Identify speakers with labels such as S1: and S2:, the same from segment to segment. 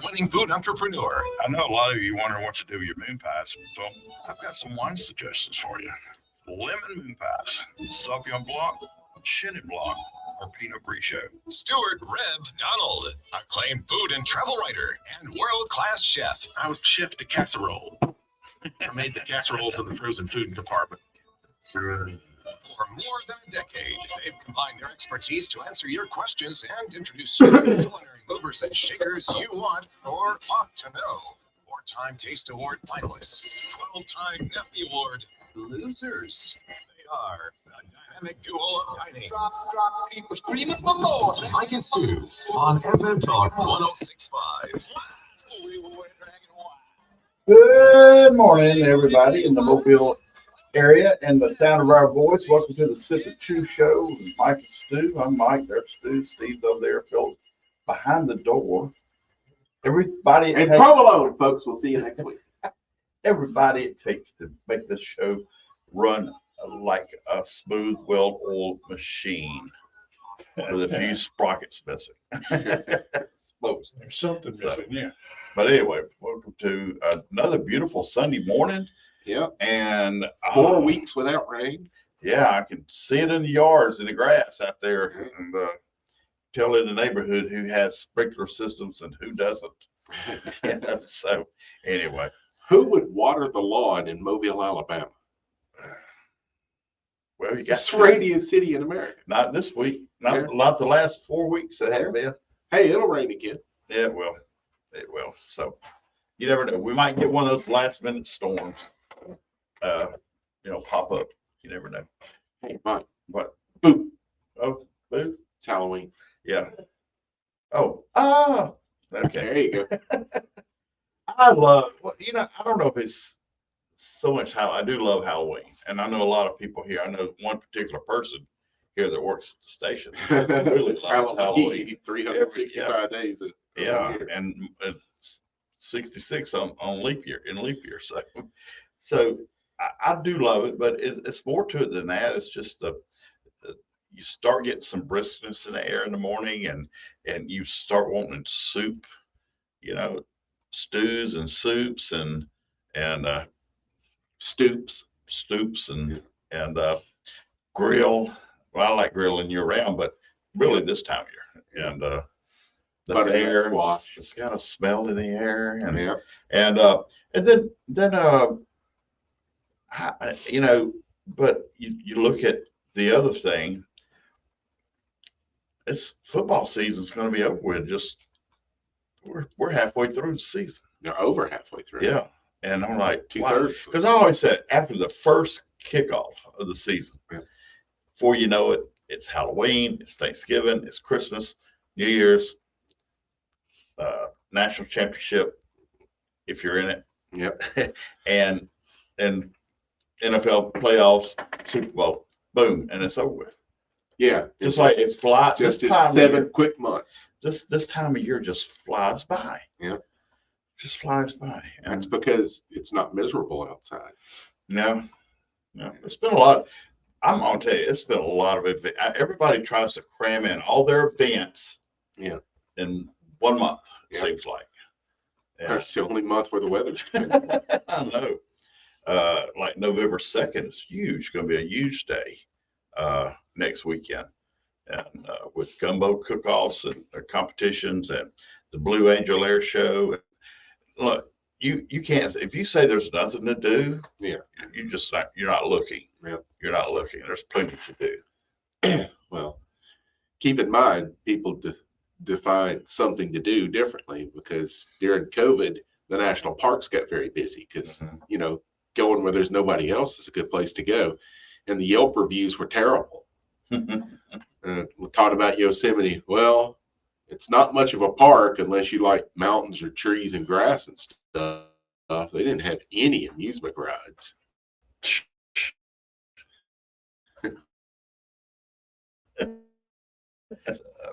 S1: award-winning food entrepreneur.
S2: I know a lot of you wondering what to do with your moon pies. Well, I've got some wine suggestions for you. Lemon moon pies, Sauvignon Blanc, Chenin Blanc, or Pinot Grigio.
S1: Stuart Reb Donald, acclaimed food and travel writer and world-class chef.
S3: I was chef de casserole. I made the casseroles in the frozen food department.
S1: For more than a decade, they've combined their expertise to answer your questions and introduce you to the culinary movers and shakers you want or ought to know. Four-time Taste Award finalists, 12-time Neffy Award losers. They are the dynamic duo of dining.
S4: Drop, people screaming for more.
S1: Mike and Stu on FM Talk 1065.
S5: Good morning, everybody in the Mobile area and the sound of our voice. Welcome to the Sip and Chew Show. Mike and Stu. I'm Mike. There's Stu. Steve's over there. Phil's behind the door. Everybody
S3: And provolone, folks. We'll see you next week.
S5: Everybody it takes to make this show run like a smooth, well-oiled machine with a few sprockets missing. Spokes.
S2: There's something missing, yeah.
S5: But anyway, welcome to another beautiful Sunday morning.
S3: Yep.
S5: And
S3: 4 weeks without rain.
S5: yeah, I can see it in the yards, in the grass out there, and tell in the neighborhood who has sprinkler systems and who doesn't. So anyway,
S3: Who would water the lawn in Mobile, Alabama?
S5: well, you got
S3: It's radio city in America.
S5: not this week, not the last 4 weeks that have been.
S3: Hey, it'll rain again.
S5: Yeah, it will. So you never know. We might get one of those last minute storms. Pop up. You never know.
S3: Hey, Mike.
S5: What?
S3: Boo.
S5: Oh, boo.
S3: It's Halloween.
S5: Yeah. Oh. Okay.
S3: There you go.
S5: I love. Well, I don't know if it's so much how I do love Halloween, and I know a lot of people here. I know one particular person here that works at the station really
S3: It's
S5: loves Halloween.
S3: 365 days.
S5: Yeah, and 66 on leap year, So I do love it, but it's more to it than that. It's just you start getting some briskness in the air in the morning, and you start wanting soup, stews and soups and
S3: Stoops.
S5: and grill. Well, I like grilling year round, but really this time of year. And the
S3: Butternut
S5: air,
S3: squash.
S5: it's got a smell in the air, and
S3: Yeah.
S5: and then but you look at the other thing. It's football season's going to be over with. Just we're halfway through the season.
S3: They're over halfway through.
S5: Yeah, and I'm like,
S3: Two-thirds.
S5: because I always said after the first kickoff of the season,
S3: Yeah.
S5: before you know it, it's Halloween, it's Thanksgiving, it's Christmas, New Year's, national championship, if you're in it.
S3: Yep.
S5: and NFL playoffs, Super Bowl, boom, and it's over with.
S3: Yeah.
S5: Just like it flies.
S3: Just
S5: this
S3: in
S5: time of
S3: 7
S5: year-
S3: quick months.
S5: This time of year just flies by.
S3: Yeah.
S5: Just flies by.
S3: That's because it's not miserable outside.
S5: No, it's been a lot. I'm gonna tell you, it's been a lot of it. Everybody tries to cram in all their events.
S3: Yeah.
S5: In 1 month, it
S3: Yeah.
S5: seems like. Yeah.
S3: That's the only month where the weather's good.
S5: I know. Like November 2nd is huge. Going to be a huge day next weekend, and with gumbo cook-offs and competitions and the Blue Angel Air Show. Look, you can't, if you say there's nothing to do,
S3: Yeah.
S5: you're not looking.
S3: Yeah.
S5: You're not looking. There's plenty to do.
S3: Well, keep in mind, people define something to do differently, because during COVID, the national parks got very busy because,
S5: Mhm.
S3: Going where there's nobody else is a good place to go. And the Yelp reviews were terrible. We talked about Yosemite. Well, it's not much of a park unless you like mountains or trees and grass and stuff. They didn't have any amusement rides.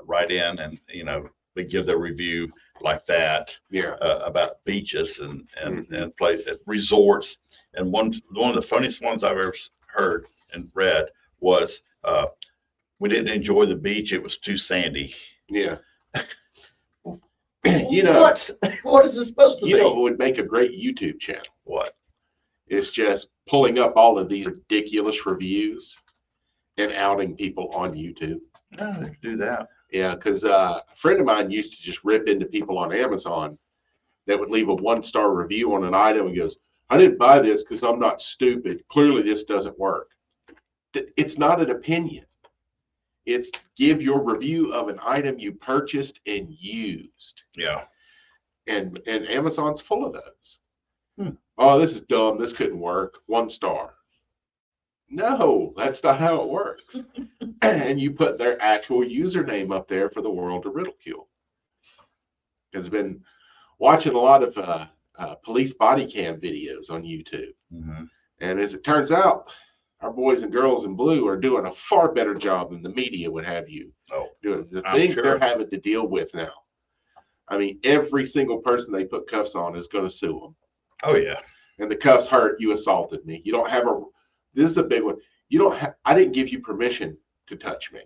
S5: Write in and they give their review like that
S3: Yeah.
S5: about beaches and place resorts. And one of the funniest ones I've ever heard and read was we didn't enjoy the beach. It was too sandy.
S3: Yeah. You know,
S5: What is this supposed to
S3: you
S5: be?
S3: know what would make a great YouTube channel?
S5: What?
S3: It's just pulling up all of these ridiculous reviews and outing people on YouTube.
S5: No, they can do that.
S3: Yeah, because a friend of mine used to just rip into people on Amazon that would leave a 1-star review on an item and goes, I didn't buy this because I'm not stupid. Clearly this doesn't work. It's not an opinion. It's give your review of an item you purchased and used.
S5: Yeah.
S3: And Amazon's full of those.
S5: Hmm.
S3: Oh, this is dumb. This couldn't work. 1 star. No, that's not how it works. And you put their actual username up there for the world to ridicule. Because I've been watching a lot of police body cam videos on YouTube.
S5: Mm-hmm.
S3: And as it turns out, our boys and girls in blue are doing a far better job than the media would have you doing. The
S5: I'm
S3: things
S5: sure.
S3: they're having to deal with now. I mean, every single person they put cuffs on is going to sue them.
S5: Oh yeah.
S3: And the cuffs hurt. You assaulted me. You don't have this is a big one. You don't have, I didn't give you permission to touch me.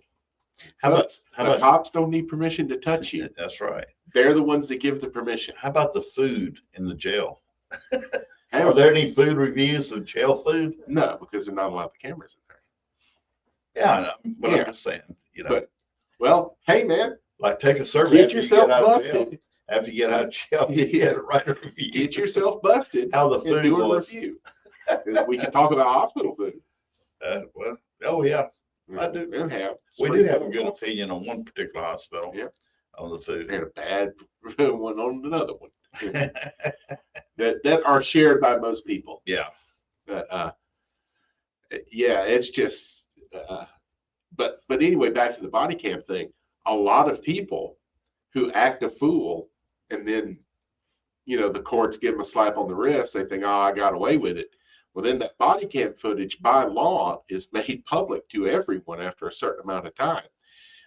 S5: How
S3: Folks,
S5: about
S3: the cops don't need permission to touch you.
S5: That's right.
S3: They're the ones that give the permission.
S5: How about the food in the jail?
S3: Hey,
S5: Are there any food reviews of jail food?
S3: No, because they're not allowed the cameras in there.
S5: Yeah, I know. But
S3: Yeah.
S5: I'm just saying,
S3: But, well, hey man,
S5: like take a survey
S3: get
S5: after you
S3: yourself
S5: get out of jail.
S3: busted.
S5: After you get out of jail, you
S3: Yeah.
S5: get to write a review.
S3: Get yourself busted.
S5: How the
S3: and
S5: food
S3: do a
S5: was.
S3: review. 'Cause we can talk about hospital food.
S5: Well, oh yeah, I do.
S3: We have.
S5: We do have a good opinion on one particular hospital.
S3: Yeah.
S5: On the food.
S3: And a bad one on another one. that are shared by most people.
S5: Yeah.
S3: But yeah, it's just but anyway, back to the body cam thing. A lot of people who act a fool and then the courts give them a slap on the wrist, they think, oh, I got away with it. Well, then that body cam footage by law is made public to everyone after a certain amount of time.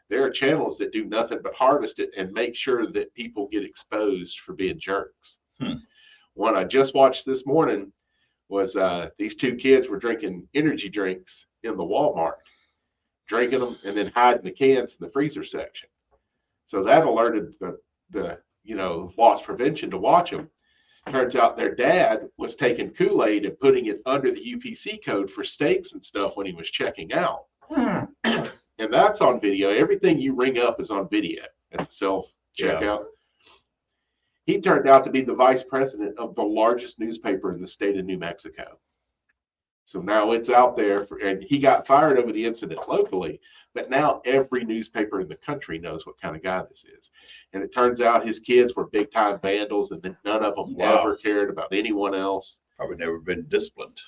S3: There are channels that do nothing but harvest it and make sure that people get exposed for being jerks. One I just watched this morning was these 2 kids were drinking energy drinks in the Walmart, drinking them and then hiding the cans in the freezer section. So that alerted the loss prevention to watch them. Turns out their dad was taking Kool-Aid and putting it under the UPC code for steaks and stuff when he was checking out. And that's on video. Everything you ring up is on video at the self-checkout. He turned out to be the vice president of the largest newspaper in the state of New Mexico. So now it's out there, and he got fired over the incident locally, but now every newspaper in the country knows what kind of guy this is. And it turns out his kids were big-time vandals, and then none of them ever cared about anyone else.
S5: Probably never been disciplined.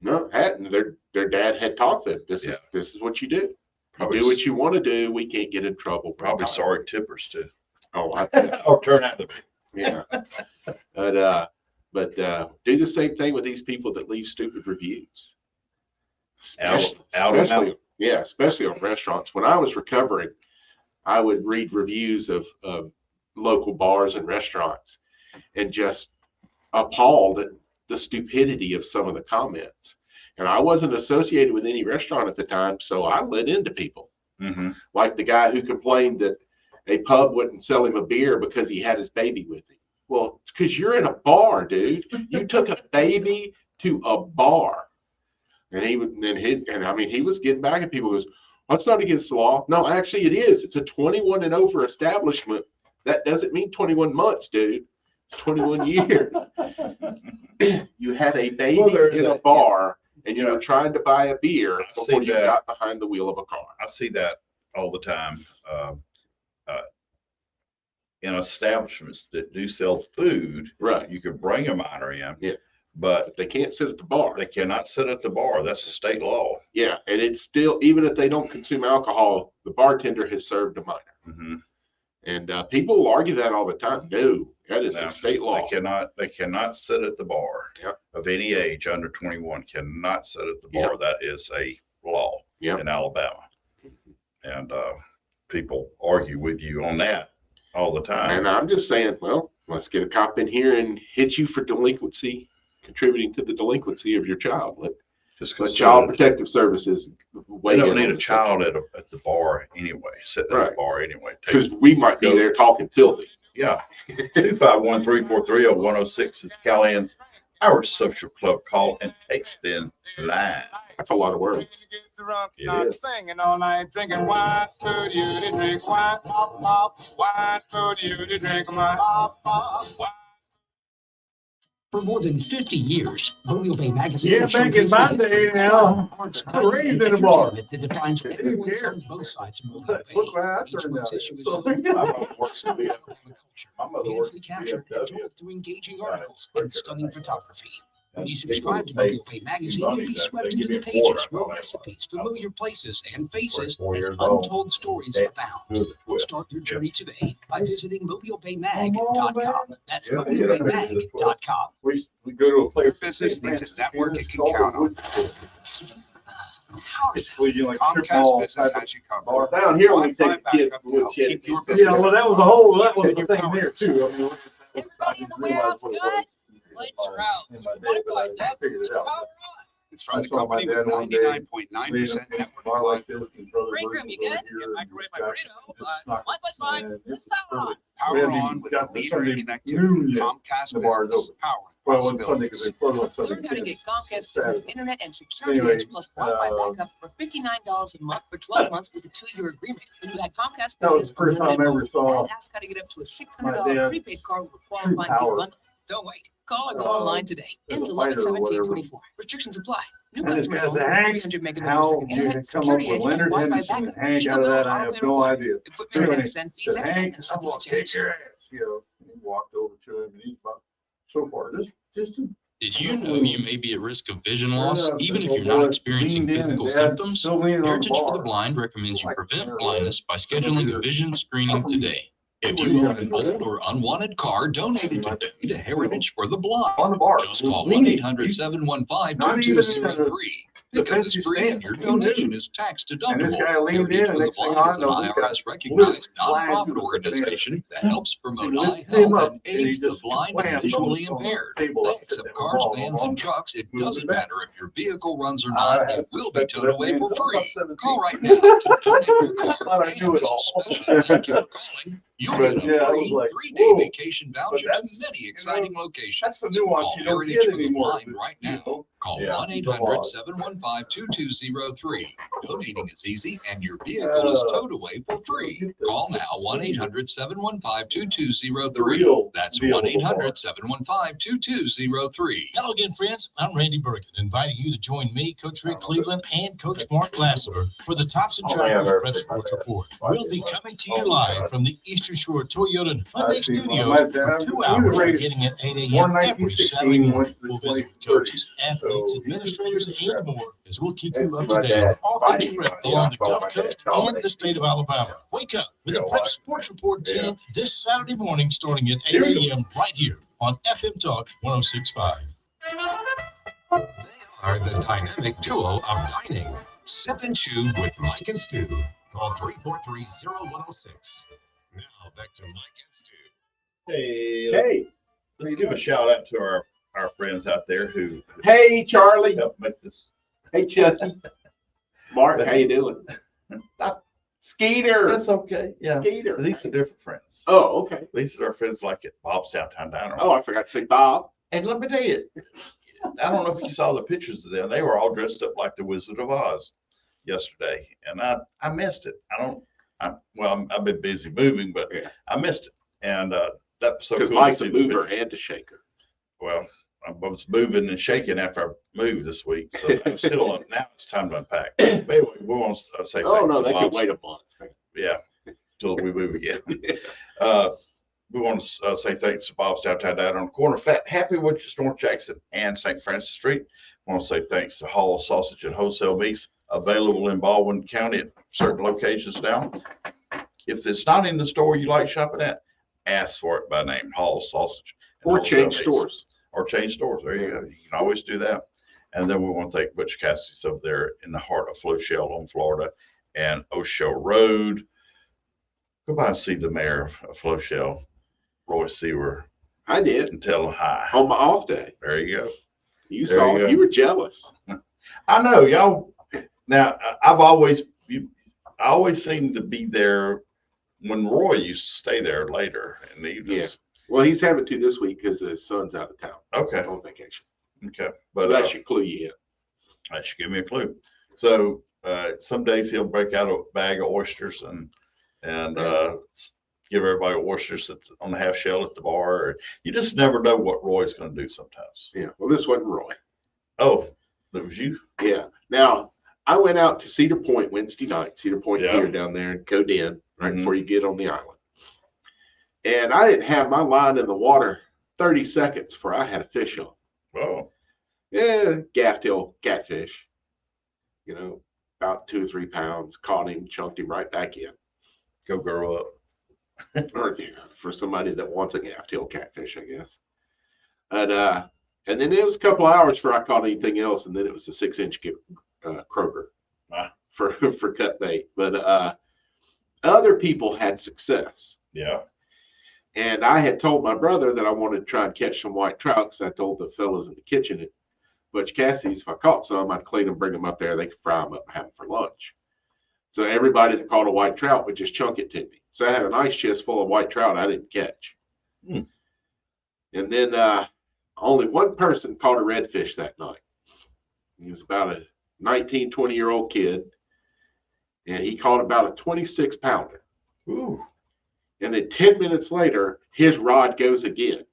S3: No, hadn't. Their dad had taught them, this is what you do.
S5: Probably
S3: do what you want to do. We can't get in trouble.
S5: Probably sorry tippers too.
S3: Oh,
S5: Or turn out to be.
S3: yeah. But do the same thing with these people that leave stupid reviews. Especially on restaurants. When I was recovering, I would read reviews of local bars and restaurants and just appalled at the stupidity of some of the comments. And I wasn't associated with any restaurant at the time, so I let into people.
S5: Mm-hmm.
S3: Like the guy who complained that a pub wouldn't sell him a beer because he had his baby with him. Well, it's because you're in a bar, dude. You took a baby to a bar. And he was getting back at people. Goes, that's not against the law. No, actually it is. It's a 21 and over establishment. That doesn't mean 21 months, dude. It's 21 years. You had a baby in a bar, and you were trying to buy a beer before you got behind the wheel of a car.
S5: I see that all the time. In establishments that do sell food,
S3: Right.
S5: you could bring a minor in,
S3: Yeah.
S5: but
S3: They can't sit at the bar.
S5: they cannot sit at the bar. That's a state law.
S3: Yeah, and it's still, even if they don't consume alcohol, the bartender has served a minor.
S5: Mm-hmm.
S3: And people will argue that all the time. No, that is a state law.
S5: They cannot sit at the bar.
S3: Yep.
S5: Of any age under 21 cannot sit at the bar.
S3: Yep.
S5: That is a law
S3: Yep.
S5: in Alabama. And people argue with you on that all the time.
S3: And I'm just saying, well, let's get a cop in here and hit you for delinquency, contributing to the delinquency of your child. Let Child Protective Services
S5: We don't need a child at the bar anyway, sitting at the bar anyway.
S3: Because we might be there talking filthy.
S5: Yeah. 251-343-0106 is Callahan's Our Social Club call and text in line.
S3: That's a lot of words.
S5: It is.
S4: Singing all night, drinking wine, stood you to drink wine, pop, pop, wine, stood you to drink wine, pop, pop, wine.
S6: For more than 50 years, Mobile Bay Magazine
S7: Yeah,
S6: has
S7: back in
S6: showcased
S7: my
S6: the history
S7: day
S6: of
S7: now,
S6: arts,
S7: I
S6: dining,
S7: raised
S6: and
S7: in a bar.
S6: entertainment that defines excellence on both sides of Mobile Bay.
S7: Look where I
S6: Each
S7: turned
S6: month's
S7: out.
S6: issue is
S7: So,
S6: filled with
S5: My mother worked
S6: some
S5: for the-
S6: Alabama culture,
S5: my mother
S6: beautifully
S5: worked for
S6: captured and
S5: BMW.
S6: told through engaging
S5: Right.
S6: articles and stunning photography. When you
S5: And
S6: subscribe to
S5: people
S6: Mobile Bay Magazine, you'll be swept into the
S5: They give you a
S6: pages
S5: quarter.
S6: where recipes, familiar places and faces,
S5: 44
S6: and
S5: years old.
S6: untold stories
S5: That's
S6: abound.
S5: Good twist.
S6: Start your journey today by visiting mobilebaymag.com. That's
S7: Yeah,
S6: mobilebaymag.com.
S7: We go to a place.
S1: Business needs a network it can count on.
S7: Basically, you know, like strip
S1: Comcast
S7: mall
S1: Business
S7: type
S1: has you covered.
S7: of bar.
S3: Down here, we
S1: Wi-Fi
S3: take the kids
S1: backup
S3: to
S1: to help
S3: Wood
S1: keep your
S3: Shed.
S7: Yeah, well, that was the thing there too. I mean,
S8: Everybody in the warehouse good? Lights are out.
S7: In
S8: You
S7: my
S8: can
S7: day,
S8: modify
S7: but I
S8: that.
S7: figured it
S8: It's
S7: out.
S8: power on.
S1: It's from
S7: I
S1: the
S7: saw my
S1: company with
S7: dad one day
S1: 99.9% network
S7: bar like
S1: reliability.
S7: this, and brother
S8: Break
S7: worked
S8: room, you
S7: over
S8: good?
S7: here,
S8: Yeah,
S7: and
S8: microwave my
S7: back,
S8: burrito,
S7: just
S8: but
S7: knocked
S8: Wi-Fi's fine.
S7: and
S8: It's
S7: it's
S8: power on.
S7: perfect.
S1: Power
S7: We haven't
S1: on
S7: even
S1: with
S7: got
S1: a
S7: the
S1: leader in
S7: Sunday
S1: connectivity.
S7: noon yet.
S1: Comcast
S7: The bar's
S1: Business.
S7: open.
S1: Power
S7: Well, on Sunday, because
S1: possibilities.
S7: they close on Sunday.
S8: Learn how to get Comcast
S7: Saturday.
S8: Business Internet and Security
S7: Anyway,
S8: Edge plus Wi-Fi backup for $59 a month for 12 months with a 2-year agreement. When you add Comcast
S7: That was
S8: Business
S7: the first time I
S8: Unlimited
S7: ever
S8: Mobile
S7: saw
S8: and ask how to get up to a
S7: my
S8: $600
S7: dad
S8: prepaid card with a
S7: true
S8: qualifying
S7: power.
S8: big bundle. Don't wait. Call or go
S7: Uh,
S8: online today.
S7: as a
S8: Ends
S7: fighter or
S8: 11/17/24. Restrictions apply. New
S7: And this
S8: customers
S7: guy,
S8: only
S7: the
S8: with
S7: Hank,
S8: 300 megabit per
S7: how
S8: second
S7: you
S8: internet,
S7: come up
S8: Security
S7: with
S8: Edge, and
S7: Leonard
S8: Wi-Fi
S7: Henderson and
S8: backup.
S7: Hank
S8: Equal
S7: out of
S8: bill,
S7: that, I
S8: auto
S7: have
S8: pay
S7: no
S8: reward.
S7: idea.
S8: Equipment
S7: Anyway,
S8: tax and fees
S7: said,
S8: extra
S7: Hank,
S8: and
S7: I'm
S8: subject
S7: gonna
S8: to
S7: kick
S8: change.
S7: your ass, you know. He walked over to him and he's about so far, just a
S9: Did you know you may be at risk of vision loss
S7: Sure enough,
S9: even
S7: this
S9: if you're
S7: old
S9: not
S7: boy
S9: experiencing
S7: leaned in and
S9: physical
S7: Dad
S9: symptoms?
S7: still leaning on the
S9: Heritage for the
S7: bar.
S9: Blind recommends you
S7: Like
S9: prevent
S7: center
S9: blindness by scheduling a vision screening today. If
S7: What do
S9: you
S7: you
S9: own
S7: guys
S9: an
S7: do?
S9: old or unwanted car, donate it to Heritage for the Blind.
S7: On the bar.
S9: Just call
S7: leaning.
S9: 1-800-715-2203.
S7: The
S9: Pickup is
S7: fancy
S9: free and
S7: stand.
S9: your
S7: He
S9: donation
S7: knew.
S9: is tax
S7: And
S9: deductible.
S7: this guy leaned in
S9: Heritage
S7: and
S9: for the
S7: next thing
S9: Blind
S7: I
S9: is an
S7: know, this guy
S9: IRS recognized
S7: flying
S9: nonprofit
S7: through the
S9: organization that helps promote
S7: He
S9: eye
S7: lifted him
S9: health
S7: up
S9: and
S7: and he
S9: aids the
S7: just
S9: blind and
S7: slammed
S9: visually
S7: on the
S9: impaired.
S7: table
S9: They
S7: up
S9: accept
S7: there.
S9: cars,
S7: Ball,
S9: vans,
S7: ball.
S9: and trucks. It
S7: Moved
S9: doesn't
S7: it back.
S9: matter if your vehicle runs or
S7: I
S9: not,
S7: had
S9: it will be
S7: respect for
S9: towed
S7: that
S9: away
S7: man.
S9: for
S7: That was about
S9: free.
S7: 17.
S9: Call right now to donate your car.
S7: Thought I knew
S9: And
S7: it
S9: as a
S7: all.
S9: special thank you for calling, you'll
S7: But
S9: get a
S7: yeah, I was
S9: free
S7: like,
S9: 3-day
S7: whoa.
S9: vacation voucher to
S7: that's,
S9: many exciting locations.
S7: That's the nuance
S9: Call
S7: you don't
S9: Heritage
S7: get
S9: for the
S7: anymore.
S9: Blind right now. Call
S5: Yeah,
S9: 1-800-715-2203. Donating is easy and your vehicle is towed away for free. Call now 1-800-715-2203.
S7: Real
S9: That's
S7: deal.
S9: 1-800-715-2203.
S10: Hello again, friends. I'm Randy Bergen, inviting you to join me, Coach Rick Cleveland, and Coach Mark Lassiter for the Thompson Tractors Prep Sports Report. We'll be coming to you live from the Eastern Shore Toyota and Hyundai Studios for 2 hours beginning at 8 a.m. every Saturday morning. We'll visit with coaches, athletes, administrators, and more as we'll keep you up to date on all things prep along the Gulf Coast and the state of Alabama. Wake up with the Prep Sports Report team this Saturday morning starting at 8 a.m. right here on FM Talk 106.5.
S1: They are the dynamic duo of dining. Sip and chew with Mike and Stu. Call 343-0106. Now back to Mike and Stu.
S5: Hey, let's give a shout out to our friends out there who
S3: Hey, Charlie.
S5: helped make this.
S3: Hey, Chucky. Mark, how you doing? Skeeter.
S5: That's okay. Yeah.
S3: Skeeter.
S5: These are different friends.
S3: Oh, okay.
S5: These are our friends like at Bob's Downtown Diner.
S3: Oh, I forgot to say Bob.
S5: And let me tell you, I don't know if you saw the pictures of them. They were all dressed up like the Wizard of Oz yesterday, and I missed it. I've been busy moving, but
S3: Yeah.
S5: I missed it. And that was so
S3: Because
S5: cool. to
S3: Mike's
S5: see
S3: a
S5: the
S3: mover
S5: pictures.
S3: and a shaker.
S5: Well, I was moving and shaking after I moved this week, so I'm still on. Now it's time to unpack. But anyway, we want to say
S3: Oh,
S5: thanks
S3: no,
S5: to
S3: they could
S5: Bob's.
S3: wait a month.
S5: Yeah, till we move again. We want to say thanks to Bob's Downtown Diner on the corner of Happy Witches, North Jackson, and St. Francis Street. I want to say thanks to Hall Sausage and Wholesale Meats, available in Baldwin County at certain locations now. If it's not in the store you like shopping at, ask for it by name, Hall Sausage. and
S3: Or
S5: Wholesale
S3: change
S5: Meats.
S3: stores.
S5: Or change stores. There you go. You can always do that. And then we want to thank Butch Cassidy's over there in the heart of Floshell on Florida and O'Shell Road. Go by and see the mayor of Floshell, Roy Seaver,
S3: I did.
S5: and tell him hi.
S3: On my off day.
S5: There you go.
S3: You
S5: There
S3: saw
S5: you
S3: it.
S5: go.
S3: You were jealous.
S5: I know y'all. Now I always seem to be there when Roy used to stay there later in the evenings.
S3: Well, he's having to this week because his son's out of town.
S5: Okay.
S3: On vacation.
S5: Okay.
S3: But
S5: But
S3: that should clue you in.
S5: that should give me a clue. So some days he'll break out a bag of oysters and give everybody oysters on the half shell at the bar. You just never know what Roy's going to do sometimes.
S3: Yeah. Well, this wasn't Roy.
S5: Oh, that was you?
S3: Yeah. Now, I went out to Cedar Point Wednesday night, Cedar Point
S5: Yeah.
S3: Pier down there in Coden, right
S5: Mhm.
S3: before you get on the island. And I didn't have my line in the water 30 seconds before I had a fish on.
S5: Oh,
S3: Yeah, gaff-tail catfish. You know, about 2 or 3 pounds. Caught him, chunked him right back in.
S5: go grow up.
S3: Or for somebody that wants a gaff-tail catfish, I guess. And then it was a couple hours before I caught anything else, and then it was a 6-inch croaker
S5: Ah.
S3: for cut bait. But other people had success.
S5: Yeah.
S3: And I had told my brother that I wanted to try and catch some white trout, because I told the fellas in the kitchen at Butch Cassidy's if I caught some, I'd clean them, bring them up there, they could fry them up and have them for lunch. So everybody that caught a white trout would just chunk it to me. So I had a nice chest full of white trout I didn't catch.
S5: Hmm.
S3: And then only one person caught a redfish that night. He was about a 19, 20-year-old kid, and he caught about a 26-pounder.
S5: Ooh.
S3: And then 10 minutes later, his rod goes again.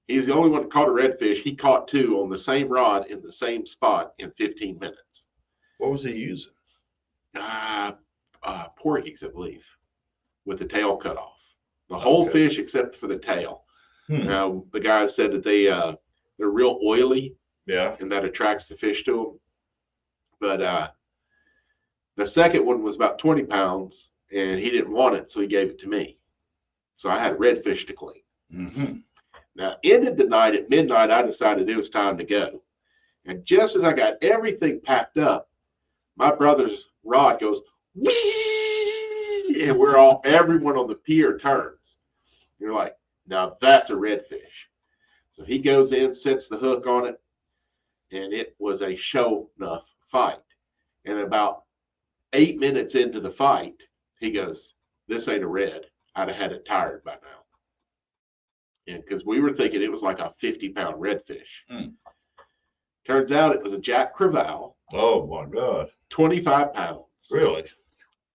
S3: He's the only one that caught a redfish. He caught 2 on the same rod in the same spot in 15 minutes.
S5: What was he using?
S3: Porgies, I believe, with the tail cut off. The whole
S5: Okay.
S3: fish except for the tail.
S5: Hmm.
S3: Now, the guy said that they're real oily,
S5: Yeah.
S3: and that attracts the fish to them. But the second one was about 20 pounds, and he didn't want it, so he gave it to me. So I had redfish to clean.
S5: Mm-hmm.
S3: Now, ended the night at midnight, I decided it was time to go. And just as I got everything packed up, my brother's rod goes, whee! And everyone on the pier turns. You're like, now that's a redfish. So he goes in, sets the hook on it, and it was a show enough fight. And about 8 minutes into the fight, he goes, this ain't a red. I'd have had it tired by now. And because we were thinking it was like a 50-pound redfish.
S5: Hmm.
S3: Turns out it was a Jack Crevalle,
S5: Oh my God.
S3: 25 pounds.
S5: Really?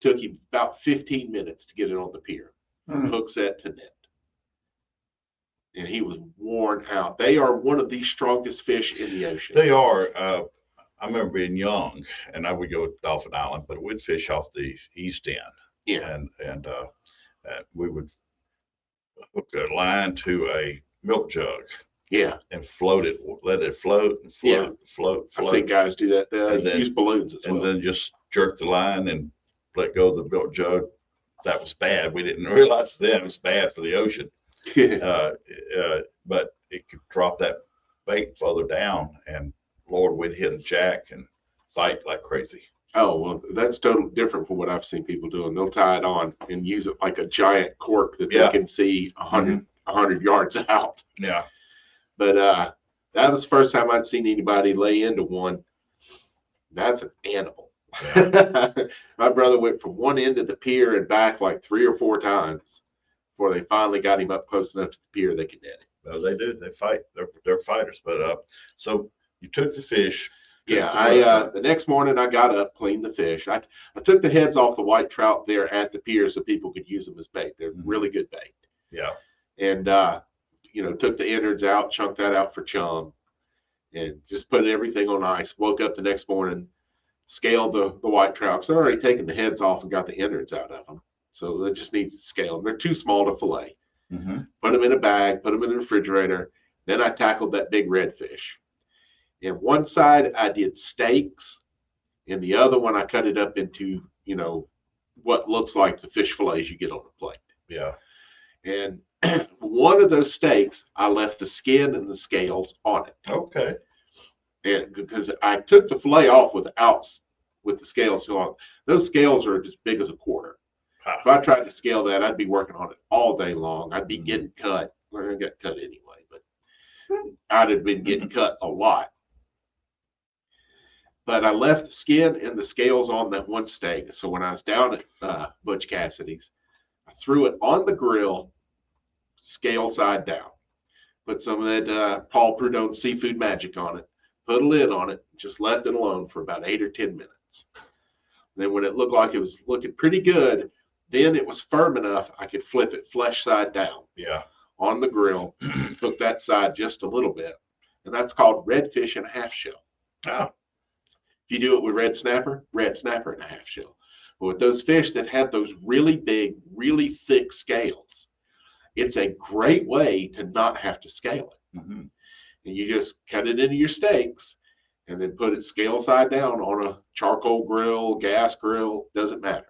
S3: Took him about 15 minutes to get it on the pier. Hook set to net. And he was worn out. They are one of the strongest fish in the ocean.
S5: They are. I remember being young, and I would go to Dolphin Island, but we'd fish off the east end.
S3: Yeah.
S5: And we would hook a line to a milk jug
S3: Yeah.
S5: and float it, let it float and float, float.
S3: I've seen guys do that.
S5: And then-
S3: Use balloons as
S5: And
S3: well.
S5: then just jerk the line and let go of the milk jug. That was bad. We didn't realize then it was bad for the ocean. But it could drop that bait further down, and Lord, we'd hit a jack and fight like crazy.
S3: Oh, well, that's totally different from what I've seen people doing. They'll tie it on and use it like a giant cork that
S5: Yeah.
S3: they can see 100 yards out.
S5: Yeah.
S3: But that was the first time I'd seen anybody lay into one. That's an animal. My brother went from one end of the pier and back like 3 or 4 times before they finally got him up close enough to the pier they could net it.
S5: Well, they do. They fight. They're fighters. But so you took the fish.
S3: Yeah, the next morning I got up, cleaned the fish. I took the heads off the white trout there at the pier so people could use them as bait. They're really good bait.
S5: Yeah.
S3: And took the innards out, chunked that out for chum, and just put everything on ice. Woke up the next morning, scaled the white trout. Because I've already taken the heads off and got the innards out of them. So they just need to scale them. They're too small to fillet.
S5: Mm-hmm.
S3: Put them in a bag, put them in the refrigerator. Then I tackled that big redfish. And one side I did steaks, and the other one I cut it up into, what looks like the fish fillets you get on a plate.
S5: Yeah.
S3: And one of those steaks, I left the skin and the scales on it.
S5: Okay.
S3: And because I took the fillet off with the scales still on. Those scales are as big as a quarter. If I tried to scale that, I'd be working on it all day long. I'd be getting cut. Well, I got cut anyway, but I'd have been getting cut a lot. But I left the skin and the scales on that one steak. So when I was down at Butch Cassidy's, threw it on the grill, scale side down. Put some of that Paul Prudhomme Seafood Magic on it, put a lid on it, just left it alone for about 8 or 10 minutes. Then when it looked like it was looking pretty good, then it was firm enough I could flip it flesh side down.
S5: Yeah.
S3: On the grill, cook that side just a little bit. And that's called redfish in a half shell.
S5: Oh.
S3: If you do it with red snapper in a half shell. But with those fish that have those really big, really thick scales, it's a great way to not have to scale it.
S5: Mm-hmm.
S3: And you just cut it into your steaks and then put it scale side down on a charcoal grill, gas grill, doesn't matter.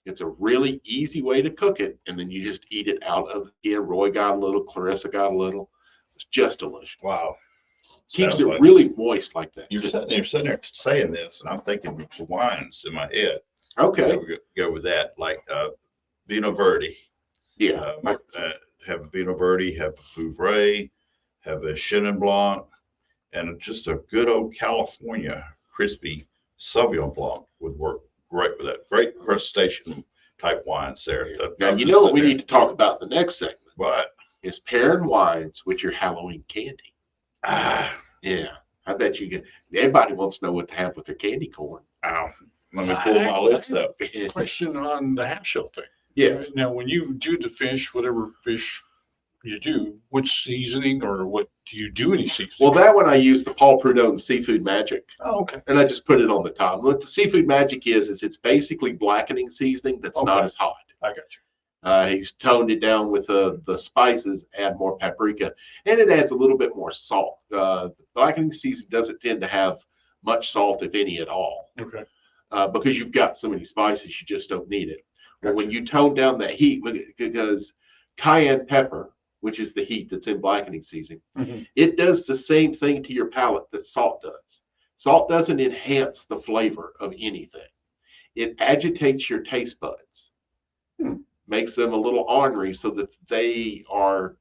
S3: It's a really easy way to cook it, and then you just eat it out of the skin. Roy got a little, Clarissa got a little. It's just delicious.
S5: Wow.
S3: Keeps
S5: Sounds
S3: it
S5: like
S3: really moist like that.
S5: You're sitting there saying this, and I'm thinking of wines in my head.
S3: Okay.
S5: Go with that, like Vino Verde.
S3: Yeah.
S5: Have a Vino Verde, have a Vouvray, have a Chenin Blanc, and just a good old California crispy Sauvignon Blanc would work great with that. Great crustacean type wines there.
S3: Now, you know what we need to talk about the next segment?
S5: What?
S3: Is pairing wines with your Halloween candy.
S5: Ah.
S3: Yeah. I bet you get, everybody wants to know what to have with their candy corn.
S5: Ow. Let me pull my list up.
S7: Question on the half shell thing.
S3: Yes.
S7: Now, when you do the fish, whatever fish you do, which seasoning or what do you do any seasoning?
S3: Well, that one I use the Paul Prudhomme Seafood Magic.
S7: Oh, okay.
S3: And I just put it on the top. What the Seafood Magic is it's basically blackening seasoning that's not as hot.
S7: I got you.
S3: He's toned it down with the spices, add more paprika, and it adds a little bit more salt. The blackening seasoning doesn't tend to have much salt, if any at all.
S7: Okay.
S3: Because you've got so many spices, you just don't need it. But when you tone down that heat, because cayenne pepper, which is the heat that's in blackening seasoning, it does the same thing to your palate that salt does. Salt doesn't enhance the flavor of anything. It agitates your taste buds, makes them a little ornery so that they are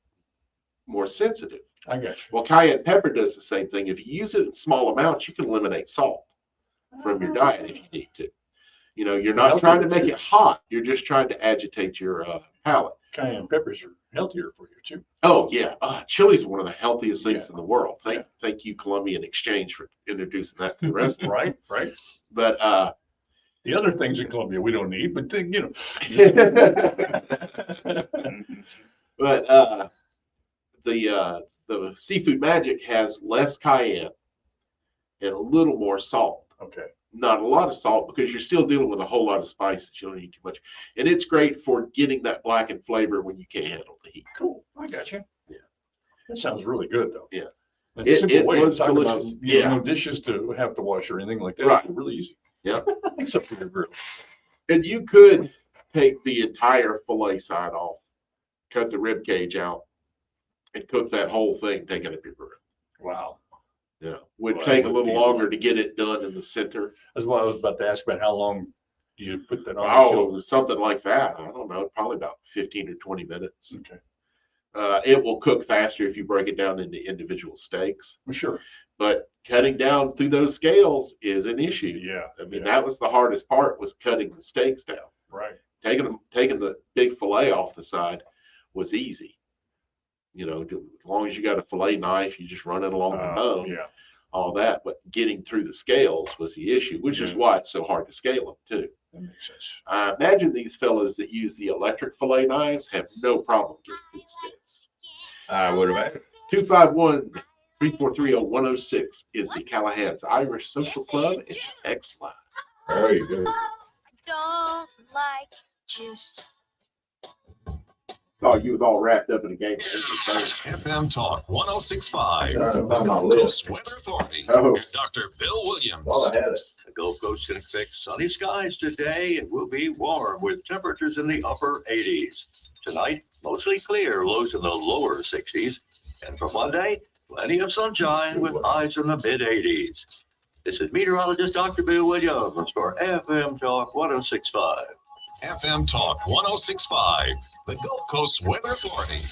S3: more sensitive.
S7: I got you.
S3: Well, cayenne pepper does the same thing. If you use it in small amounts, you can eliminate salt from your diet if you need to. You know, you're not trying to make it hot. You're just trying to agitate your palate.
S7: Cayenne peppers are healthier for you too.
S3: Oh yeah, chili's one of the healthiest things in the world. Thank you, Columbian Exchange, for introducing that to the rest.
S7: Right.
S3: But
S7: the other things in Colombia we don't need, but you know.
S3: But the Seafood Magic has less cayenne and a little more salt.
S7: Okay.
S3: Not a lot of salt because you're still dealing with a whole lot of spices. You don't need too much. And it's great for getting that blackened flavor when you can't handle the heat.
S7: Cool. I got you.
S3: Yeah.
S7: That sounds really good though.
S3: Yeah.
S7: It was
S3: delicious.
S7: About, no dishes to have to wash or anything like that.
S3: Right.
S7: It's really easy.
S3: Yeah.
S7: Except for your grill.
S3: And you could take the entire fillet side off, cut the rib cage out, and cook that whole thing, take it up your grill.
S7: Wow.
S3: Yeah, would take a little longer to get it done in the center.
S7: That's what I was about to ask about. How long do you put that on?
S3: Oh, something like that. I don't know, probably about 15 or 20 minutes.
S7: Okay.
S3: It will cook faster if you break it down into individual steaks.
S7: Well, sure.
S3: But cutting down through those scales is an issue.
S7: Yeah.
S3: I mean, that was the hardest part, was cutting the steaks down.
S7: Right.
S3: Taking the big fillet off the side was easy. You know, as long as you got a fillet knife, you just run it along the bone.
S7: Yeah.
S3: All that, but getting through the scales was the issue, which is why it's so hard to scale them too.
S7: That makes sense.
S3: I imagine these fellas that use the electric fillet knives have no problem getting through the scales.
S5: I would imagine.
S3: 251-343-0106 is the Callahan's Irish Social Club and X Line.
S5: Very good.
S11: Don't like juice.
S3: Saw you was all wrapped up in a game.
S1: FM Talk 106.5.
S5: Coast
S1: Weather Authority.
S3: Oh.
S1: Dr. Bill Williams.
S5: Well, I had it.
S12: The Gulf Coast can expect sunny skies today. It will be warm with temperatures in the upper 80s. Tonight, mostly clear, lows in the lower 60s. And for Monday, plenty of sunshine with highs in the mid 80s. This is meteorologist Dr. Bill Williams for FM Talk 106.5.
S1: FM Talk 106.5, the Gulf Coast Weather Authority.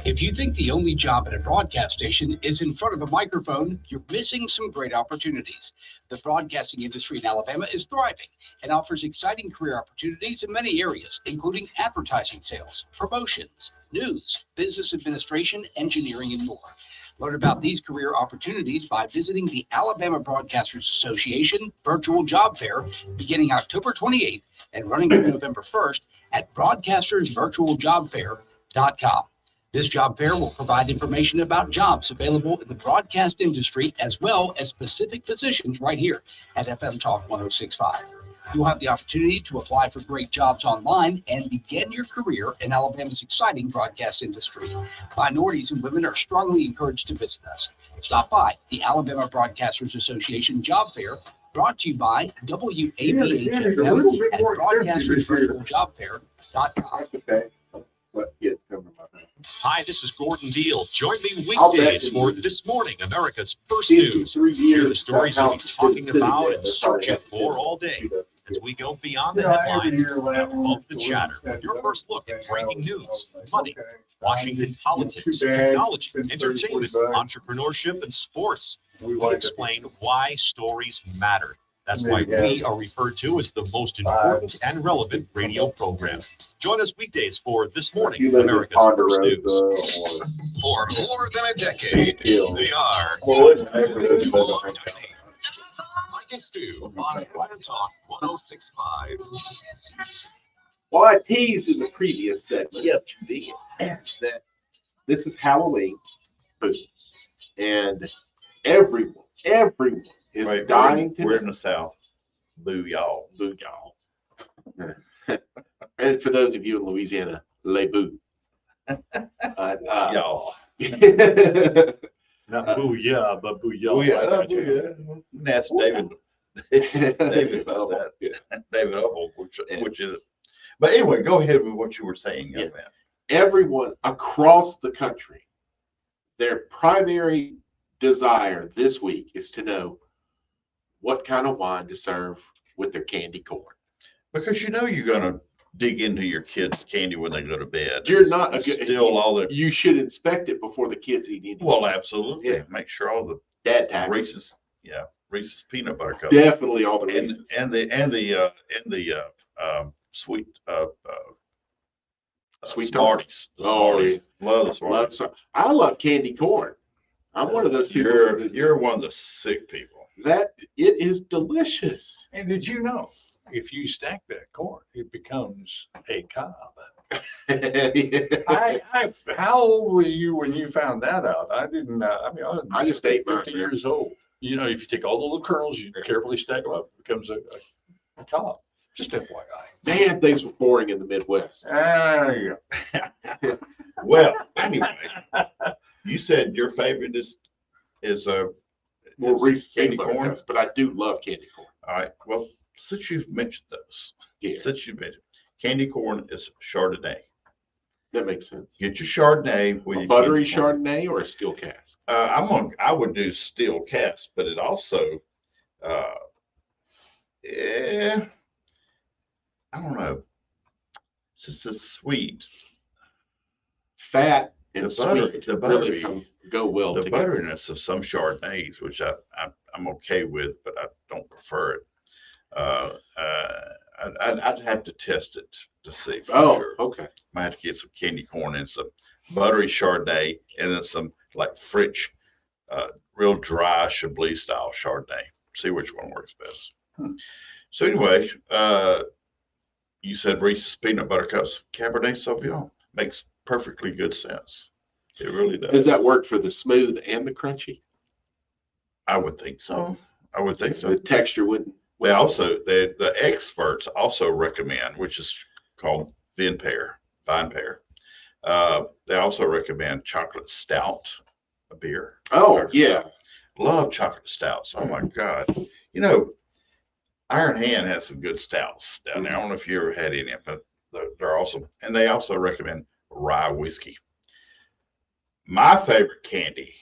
S6: If you think the only job at a broadcast station is in front of a microphone, you're missing some great opportunities. The broadcasting industry in Alabama is thriving and offers exciting career opportunities in many areas, including advertising sales, promotions, news, business administration, engineering, and more. Learn about these career opportunities by visiting the Alabama Broadcasters Association Virtual Job Fair beginning October 28th and running through November 1st at broadcastersvirtualjobfair.com. This job fair will provide information about jobs available in the broadcast industry as well as specific positions right here at FM Talk 106.5. You'll have the opportunity to apply for great jobs online and begin your career in Alabama's exciting broadcast industry. Minorities and women are strongly encouraged to visit us. Stop by the Alabama Broadcasters Association Job Fair, brought to you by WABH-FM at broadcastersvirtualjobfair.com.
S13: Hi, this is Gordon Deal. Join me weekdays for This Morning, America's First News. Hear the stories we'll be talking about and searching for all day as we go beyond the headlines and above the chatter. Your first look at breaking news, money, Washington politics, technology, entertainment, entrepreneurship, and sports. We explain why stories matter. That's why we are referred to as the most important and relevant radio program. Join us weekdays for This Morning, America's First News.
S1: For more than a decade, they are Mike and Stu on FM Talk 106.5.
S3: Well, I teased in the previous segment that this is Halloween food, and everyone is dying to
S5: We're in the South. Boo y'all.
S3: Boo y'all. And for those of you in Louisiana, les boo.
S5: Y'all.
S7: Not boo yeah, but boo y'all.
S5: And that's David. David about that. David Upple, which is. But anyway, go ahead with what you were saying, young man.
S3: Everyone across the country, their primary desire this week is to know what kind of wine to serve with their candy corn.
S5: Because you know you're going to dig into your kids' candy when they go to bed.
S3: You're not
S5: still all the.
S3: You should inspect it before the kids eat anything.
S5: Well, absolutely.
S3: Yeah.
S5: Make sure all the
S3: dad tax.
S5: Reese's peanut butter cups.
S3: Definitely all the Reese's.
S5: And the sweet
S3: sweet
S5: Smarties. The Smarties. Love the Smarties.
S3: I love candy corn. I'm one of those people.
S5: You're one of the sick people.
S3: It is delicious.
S7: And did you know if you stack that corn, it becomes a cob? How old were you when you found that out? I didn't. I just ate 50 years old. You know, if you take all the little kernels, you carefully stack them up, it becomes a cob. Just FYI.
S3: Man, things were boring in the Midwest.
S5: Well, anyway, you said your favorite is
S3: Reese's
S5: candy
S3: peanut butter
S5: corn,
S3: cups, but I do love candy corn.
S5: All right. Well, since you've mentioned those, candy corn is Chardonnay.
S3: That makes sense.
S5: Get your Chardonnay with
S3: a buttery Chardonnay or a steel cask.
S5: I would do steel cask, but it also, I don't know. Since it's sweet,
S3: fat and
S5: the butter,
S3: sweet
S5: the
S3: really
S5: buttery,
S3: go well
S5: the
S3: together.
S5: butteriness of some Chardonnays, which I'm okay with, but I don't prefer it. I'd have to test it to see. Sure.
S3: Okay.
S5: Might have to get some candy corn and some buttery Chardonnay, and then some like French, real dry Chablis style Chardonnay. See which one works best. So anyway, you said Reese's peanut butter cups, Cabernet Sauvignon makes perfectly good sense. It really does.
S3: Does that work for the smooth and the crunchy?
S5: I would think so.
S3: The texture wouldn't.
S5: They also, the experts also recommend, which is called vine pear. They also recommend chocolate stout, a beer.
S3: Oh, yeah.
S5: Love chocolate stouts. Oh my God. You know, Iron Hand has some good stouts down there. I don't know if you ever had any, but they're awesome. And they also recommend rye whiskey. My favorite candy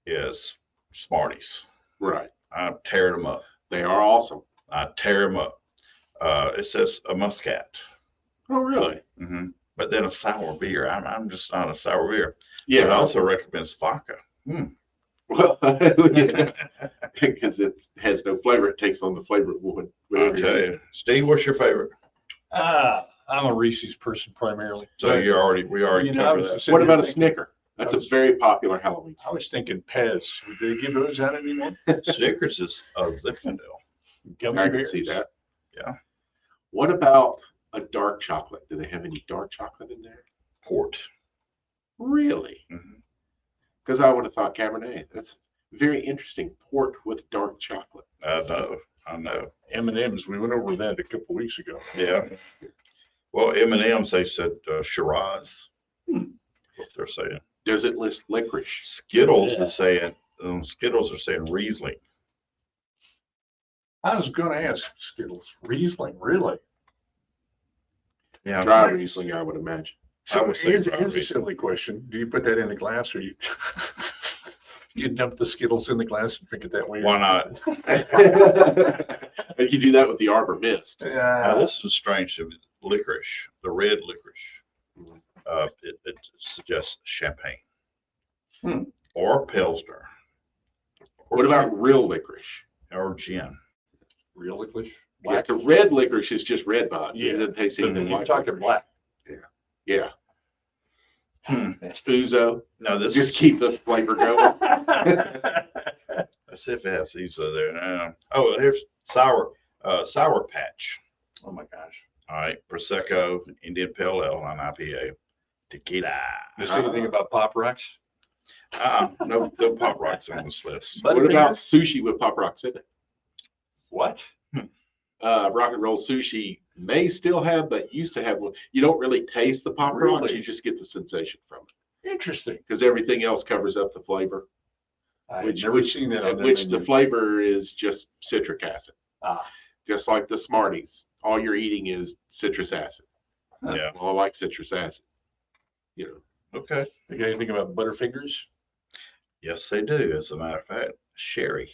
S5: is Smarties.
S3: Right.
S5: I tear them up.
S3: They are awesome.
S5: I tear them up. It says a Muscat.
S3: Oh, really?
S5: Mm-hmm. But then a sour beer, I'm just not a sour beer.
S3: Yeah.
S5: But it also recommends vodka.
S3: Well, because it has no flavor. It takes on the flavor of wood.
S5: I'll tell you. Steve, what's your favorite?
S7: I'm a Reese's person primarily.
S5: So we already covered that.
S3: What about a Snicker? That's a very popular Halloween.
S7: I was thinking Pez. Do they give those out anymore?
S5: Snickers is Zinfandel.
S3: I can see that.
S5: Yeah.
S3: What about a dark chocolate? Do they have any dark chocolate in there?
S5: Port.
S3: Really? Because I would have thought Cabernet. That's very interesting. Port with dark chocolate.
S5: I know.
S7: M&M's. We went over that a couple weeks ago.
S5: Yeah. Well, M&M's, they said Shiraz. What they're saying.
S3: Does it list licorice?
S5: Skittles is saying Skittles are saying Riesling.
S7: I was going to ask Skittles. Riesling, really?
S5: Yeah.
S3: Dry Riesling, I would imagine.
S7: So here's a silly question. Do you put that in the glass or you dump the Skittles in the glass and drink it that way?
S5: Why not?
S3: You do that with the Arbor Mist.
S5: Now, this is strange. Licorice, the red licorice. It suggests champagne or Pilsner.
S3: What about real licorice?
S5: Or gin.
S7: Real licorice?
S3: Yeah, the red licorice is just red bonds. It doesn't taste anything
S7: You're
S3: like
S7: talking black.
S3: Yeah. Uzo.
S5: No, this
S3: just keep the flavor going.
S5: Let's see if it has these there. Oh, here's sour patch.
S7: Oh my gosh.
S5: All right, Prosecco, Indian Pale Ale, and IPA, tequila.
S7: You say anything about Pop Rocks?
S5: No Pop Rocks on this list.
S3: What about sushi with Pop Rocks in it?
S7: What?
S3: Rock and Roll Sushi may still have, but used to have one. You don't really taste the Pop Rocks.
S7: Really?
S3: You just get the sensation from it.
S7: Interesting.
S3: Because everything else covers up the flavor.
S7: I've never seen that on
S3: which the flavor is just citric acid. Just like the Smarties. All you're eating is citrus acid.
S5: Yeah.
S3: Well, I like citrus acid. You know.
S5: Okay.
S7: You got anything about Butterfingers?
S5: Yes, they do. As a matter of fact, sherry.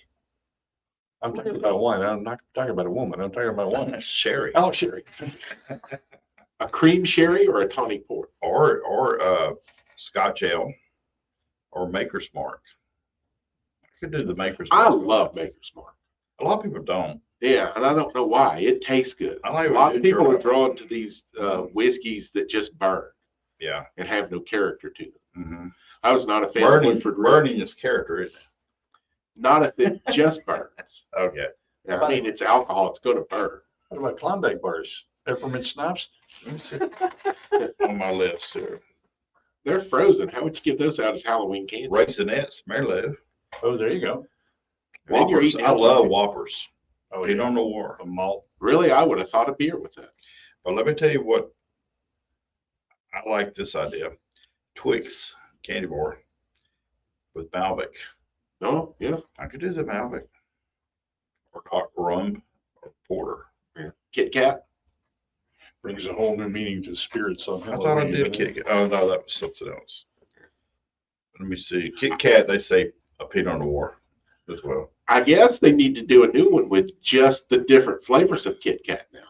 S7: I'm talking about wine. I'm not talking about a woman. I'm talking about wine.
S5: Sherry.
S7: Oh, sherry.
S3: A cream sherry or a tonic port?
S5: Or Scotch ale or Maker's Mark. I could do the Maker's Mark.
S3: I love Maker's Mark.
S5: A lot of people don't.
S3: Yeah, and I don't know why. It tastes good.
S5: I like
S3: a lot of people are drawn to these whiskeys that just burn.
S5: Yeah.
S3: And have no character to them.
S5: Mm-hmm.
S3: I was not a fan
S5: of
S3: Woodford Reed.
S5: Burning is character, isn't it?
S3: Not if it just burns.
S5: Okay.
S3: I mean, it's alcohol. It's going to burn.
S7: What about Klondike bars? Peppermint schnapps?
S5: Let me see. On my list here.
S3: They're frozen. How would you give those out as Halloween candy?
S5: Raisinets, Merlot.
S7: Oh, there you go.
S5: Whoppers. I love Whoppers.
S7: Oh,
S5: you don't know war.
S7: A malt.
S3: Really, I would have thought of beer with that.
S5: But let me tell you what. I like this idea. Twix candy bar with Malbec.
S3: Oh, yeah.
S5: I could do the Malbec. Or hot rum or porter.
S3: Yeah. Kit Kat.
S7: Brings a whole new meaning to spirits on Halloween.
S5: I thought I did Kit Kat. Oh, no, that was something else. Let me see. Kit Kat, they say a Pinot Noir as well.
S3: I guess they need to do a new one with just the different flavors of Kit Kat now.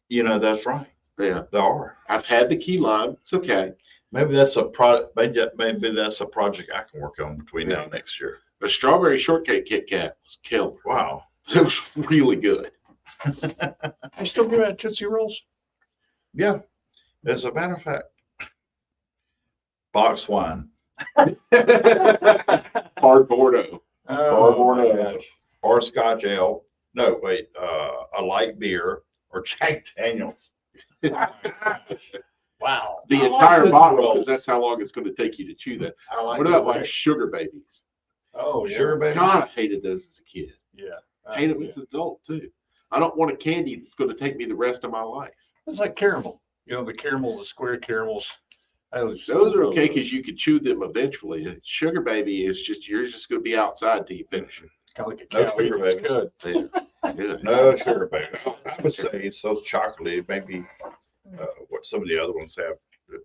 S5: You know, that's right.
S3: Yeah.
S5: They are.
S3: I've had the key lime. It's okay.
S5: Maybe that's a product. Maybe that's a project I can work on between now and next year.
S3: The strawberry shortcake Kit Kat was killer.
S5: Wow.
S3: It was really good.
S7: I still give out Tootsie Rolls?
S5: Yeah. As a matter of fact, box wine.
S3: Hard Bordeaux.
S5: Hard Bordeaux. Or Scotch ale. No, wait. A light beer or Jack Daniels.
S7: Wow.
S3: The entire bottle, because that's how long it's going to take you to chew that. What about like sugar babies?
S7: Oh, yeah.
S5: Sugar babies?
S3: God, I hated those as a kid.
S7: Yeah.
S3: I hate them as an adult, too. I don't want a candy that's going to take me the rest of my life.
S7: It's like caramel. You know, the caramel, the square caramels.
S3: Those are okay because you could chew them eventually. Sugar baby is just, you're just going to be outside till you finish it.
S7: Kind of like a
S5: No
S7: cow.
S5: sugar baby.
S7: Good.
S3: Yeah.
S5: No sugar baby. I would say it's so chocolatey. Maybe what some of the other ones have.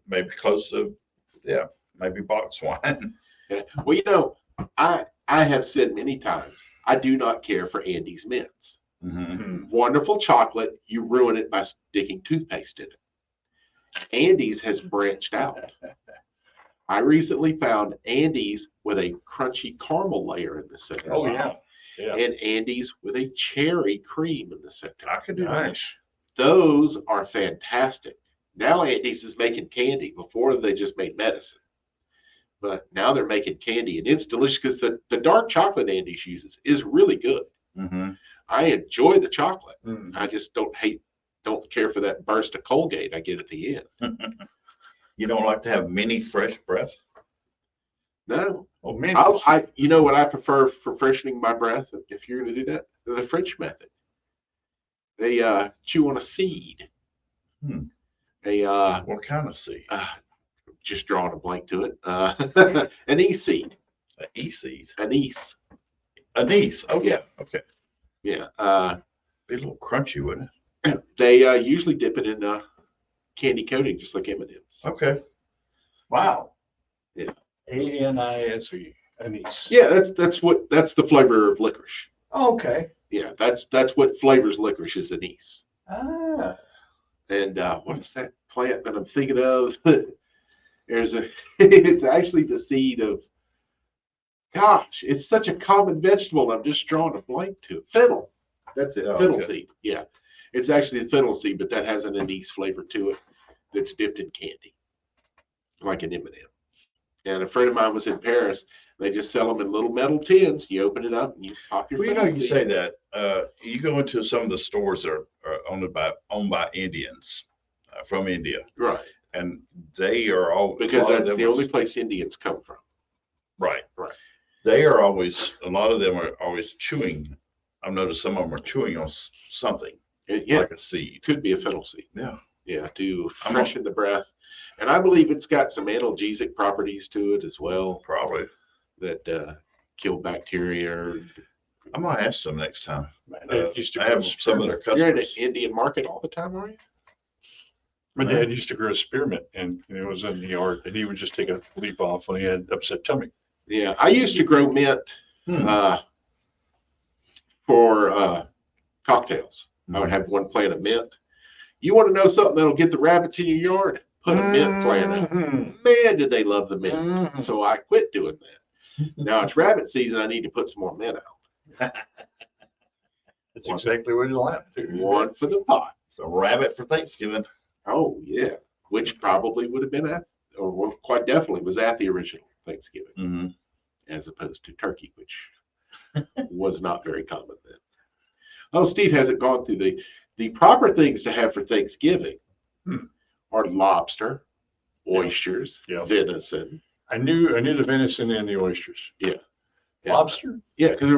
S5: Maybe close to, maybe box wine.
S3: Yeah. Well, you know, I have said many times, I do not care for Andes mints.
S5: Mm-hmm.
S3: Wonderful chocolate, you ruin it by sticking toothpaste in it. Andy's has branched out. I recently found Andy's with a crunchy caramel layer in the center.
S7: Oh, yeah. Yeah.
S3: And Andy's with a cherry cream in the center.
S5: I could do
S7: Nice.
S3: Those are fantastic. Now Andy's is making candy. Before they just made medicine. But now they're making candy, and it's delicious because the dark chocolate Andy's uses is really good.
S5: Mm-hmm.
S3: I enjoy the chocolate.
S7: Mm.
S3: I just don't care for that burst of Colgate I get at the end.
S5: You don't like to have mini fresh breath?
S3: No.
S7: Oh, man.
S3: You know what I prefer for freshening my breath, if you're going to do that? The French method. They chew on a seed.
S5: Hmm.
S3: What
S5: kind of seed?
S3: Just drawing a blank to it. Anise seed.
S5: An e-seed?
S3: Anise.
S5: Anise. Oh, yeah. Okay.
S3: Yeah.
S5: Be a little crunchy, wouldn't
S3: it? They usually dip it in candy coating, just like M&M's.
S5: Okay.
S7: Wow.
S3: Yeah.
S7: A-N-I-S-E. Anise.
S3: Yeah, that's the flavor of licorice.
S7: Oh, okay.
S3: Yeah, that's what flavors licorice is anise.
S7: Ah.
S3: And what is that plant that I'm thinking of? It's actually the seed of, gosh, it's such a common vegetable. I'm just drawing a blank to it. Fennel. That's it.
S5: Oh,
S3: fennel
S5: okay.
S3: seed. Yeah. It's actually the fennel seed, but that has an anise flavor to it that's dipped in candy, like an M&M. And a friend of mine was in Paris. They just sell them in little metal tins. You open it up and you pop your.
S5: Well, you know,
S3: fennel
S5: you
S3: seed.
S5: say that. You go into some of the stores that are owned by Indians from India,
S3: Right.
S5: and they are all
S3: Because that's the only place Indians come from.
S5: Right.
S3: Right.
S5: They are always, a lot of them are always chewing. I've noticed some of them are chewing on something,
S3: Yeah.
S5: like a seed.
S3: Could be a fennel seed.
S5: Yeah.
S3: Yeah, to freshen the breath. And I believe it's got some analgesic properties to it as well.
S5: Probably.
S3: That kill bacteria.
S5: I'm going to ask them next time.
S7: Used to
S5: I have
S7: grow
S5: some of their
S7: spearmint.
S3: You're in
S5: customers.
S3: an Indian market all the time, are you?
S7: My dad used to grow spearmint, and it was in the yard, and he would just take a leaf off when he had upset tummy.
S3: Yeah, I used to grow mint for cocktails. I would have one plant of mint. You want to know something that'll get the rabbits in your yard? Put a mint plant out. Man, did they love the mint. So I quit doing that. Now it's rabbit season. I need to put some more mint out.
S7: That's exactly what you'll have to.
S3: One for the pot.
S5: So rabbit for Thanksgiving.
S3: Oh, yeah. Which probably would have been at, or quite definitely was at the original Thanksgiving,
S5: Mm-hmm.
S3: as opposed to turkey, which was not very common then. Oh, Steve hasn't gone through the proper things to have for Thanksgiving are lobster, oysters, venison.
S7: I knew the venison and the oysters.
S3: Yeah.
S7: Lobster?
S3: Yeah, because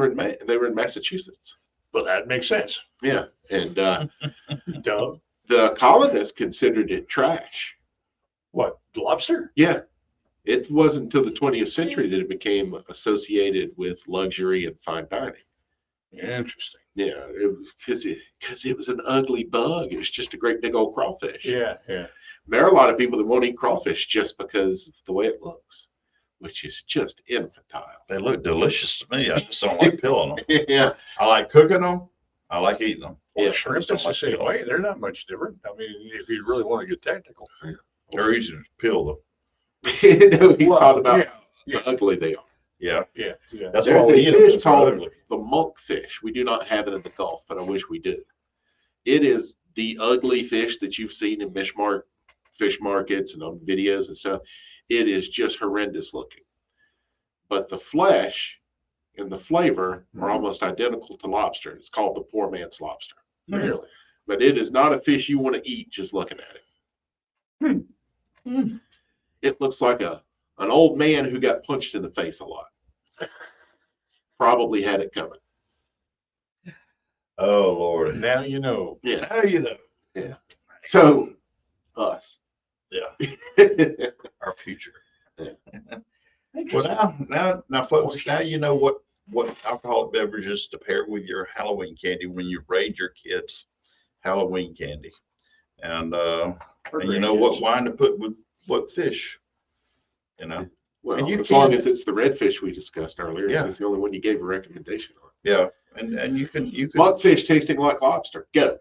S3: they were in Massachusetts.
S7: Well, that makes sense.
S3: Yeah, and
S7: Duh.
S3: the colonists considered it trash.
S7: What, lobster?
S3: Yeah. It wasn't until the 20th century that it became associated with luxury and fine dining.
S7: Interesting.
S3: Yeah, it was because it was an ugly bug. It was just a great big old crawfish.
S7: Yeah, yeah.
S3: There are a lot of people that won't eat crawfish just because of the way it looks, which is just infantile.
S5: They look delicious to me. I just don't like peeling them.
S3: Yeah.
S5: I like cooking them. I like eating them.
S7: Well,
S3: Yeah,
S7: shrimp is the same way. They're not much different. I mean, if you really want to get technical.
S5: They're easy to peel them.
S3: No, he's talking about
S7: yeah.
S3: how ugly they are.
S5: Yeah.
S7: Yeah, yeah.
S5: That's
S3: There's
S5: why we
S3: a
S5: eat them.
S3: fish
S5: It's
S3: called
S5: ugly.
S3: the monkfish. We do not have it in the Gulf, but I wish we did. It is the ugly fish that you've seen in fish markets and on videos and stuff. It is just horrendous looking. But the flesh and the flavor are almost identical to lobster. It's called the poor man's lobster.
S7: Really?
S3: But it is not a fish you want to eat just looking at it. It looks like an old man who got punched in the face a lot. Probably had it coming.
S5: Oh, Lord.
S7: Now you know.
S3: Yeah.
S5: How you know?
S3: Yeah. So, us.
S5: Yeah. Our future.
S3: Yeah.
S5: Well, now, folks, now you know what alcoholic beverages to pair with your Halloween candy when you raid your kids' Halloween candy, and you know what wine to put with what fish. You know.
S3: Well,
S5: and
S3: as long as it's the redfish we discussed earlier,
S5: Yeah.
S3: it's the only one you gave a recommendation on.
S5: Yeah, and you can
S3: Monkfish tasting like lobster. Go.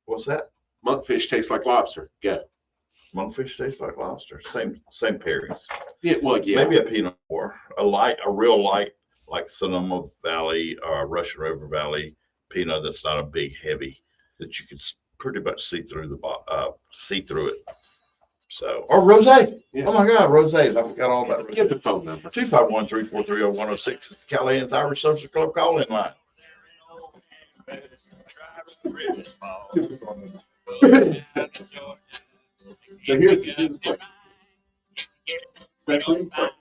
S5: What's that?
S3: Monkfish tastes like lobster. Go.
S5: Monkfish tastes like lobster. Same pairings.
S3: Yeah, well, yeah.
S5: Maybe a Pinot Noir, a real light, like Sonoma Valley or Russian River Valley Pinot. That's not a big heavy that you could pretty much see through it. So, or rosé.
S3: Yeah.
S5: Oh my God, rosés. I forgot all about rosé.
S3: Give the phone number.
S5: 251-343-0106. Callahan's Irish Social Club call-in line.
S3: So here's the question. Especially in France.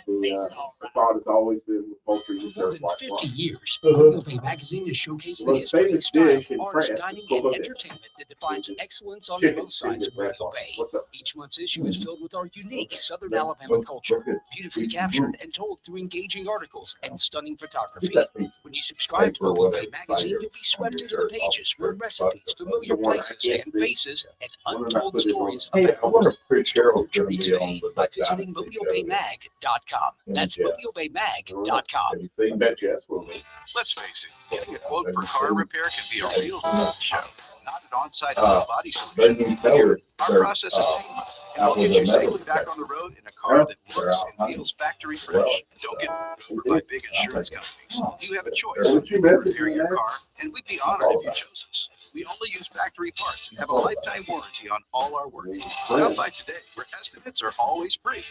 S3: The thought has always been with poultry
S6: For
S3: reserve
S6: more
S3: like
S6: than 50
S3: wine.
S6: years, Mobile Bay Magazine has showcased the
S3: Well,
S6: history,
S3: famous
S6: style,
S3: dish in
S6: arts,
S3: France
S6: dining,
S3: is
S6: and
S3: bolognese.
S6: entertainment that defines excellence on
S3: Chicken
S6: both sides of
S3: finger
S6: Mobile
S3: bread.
S6: Bay.
S3: What's up?
S6: Each month's issue is filled with our unique Southern Alabama culture, beautifully captured and told through engaging articles and stunning photography. When you subscribe to Mobile Bay Magazine, you'll be swept into the pages where recipes, familiar places and faces, and untold stories
S5: Hey,
S6: about
S5: I wonder if Chris Carroll's
S6: your
S5: going
S6: journey
S5: to be on
S6: today
S5: the
S6: by
S5: Duck
S6: visiting
S5: Dynasty
S6: mobilebaymag.com. That's
S5: Yes.
S6: mobilebaymag.com.
S5: Have you seen that? Yes, will be.
S12: Let's face it, getting a quote for car repair can be a real show. Not an on-site body
S5: They
S12: solution.
S5: can tell us
S12: Our
S5: they're,
S12: process is painless, and
S5: out
S12: we'll
S5: with
S12: get you
S5: a metal
S12: safely back
S5: detector.
S12: on the road in a car that
S5: They're
S12: looks
S5: out
S12: and
S5: hunting.
S12: feels factory
S5: Well,
S12: fresh. Don't get run over by big insurance companies. You have a choice.
S3: Would you
S12: We can
S3: message
S12: repair
S3: me
S12: your
S3: that?
S12: car, and we'd be honored if you chose us. We only use factory parts and have a lifetime warranty on all our work. Stop by today, where estimates are always free.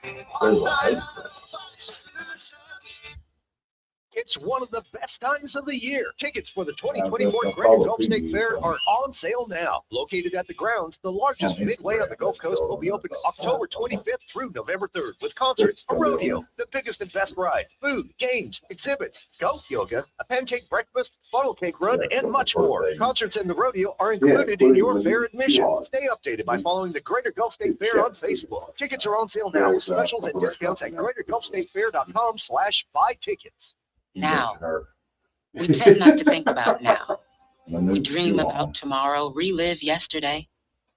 S5: There's a
S14: It's one of the best times of the year. Tickets for the
S5: I'll
S14: 2024
S5: just
S14: Greater
S5: follow
S14: Gulf State
S5: previews
S14: Fair
S5: on-
S14: are on sale now. Located at the grounds, the largest
S5: On
S14: midway on the
S5: Instagram,
S14: Gulf Coast will be open October 25th through November 3rd with concerts, a rodeo, the biggest and best rides, food, games, exhibits, goat yoga, a pancake breakfast, funnel cake run, and much more. Concerts and the rodeo are included in your fair admission. Stay updated by following the Greater Gulf State Fair on Facebook. Tickets are on sale now with specials and discounts at greatergulfstatefair.com/buy tickets.
S11: Now, we tend not to think about now. We dream about tomorrow, relive yesterday,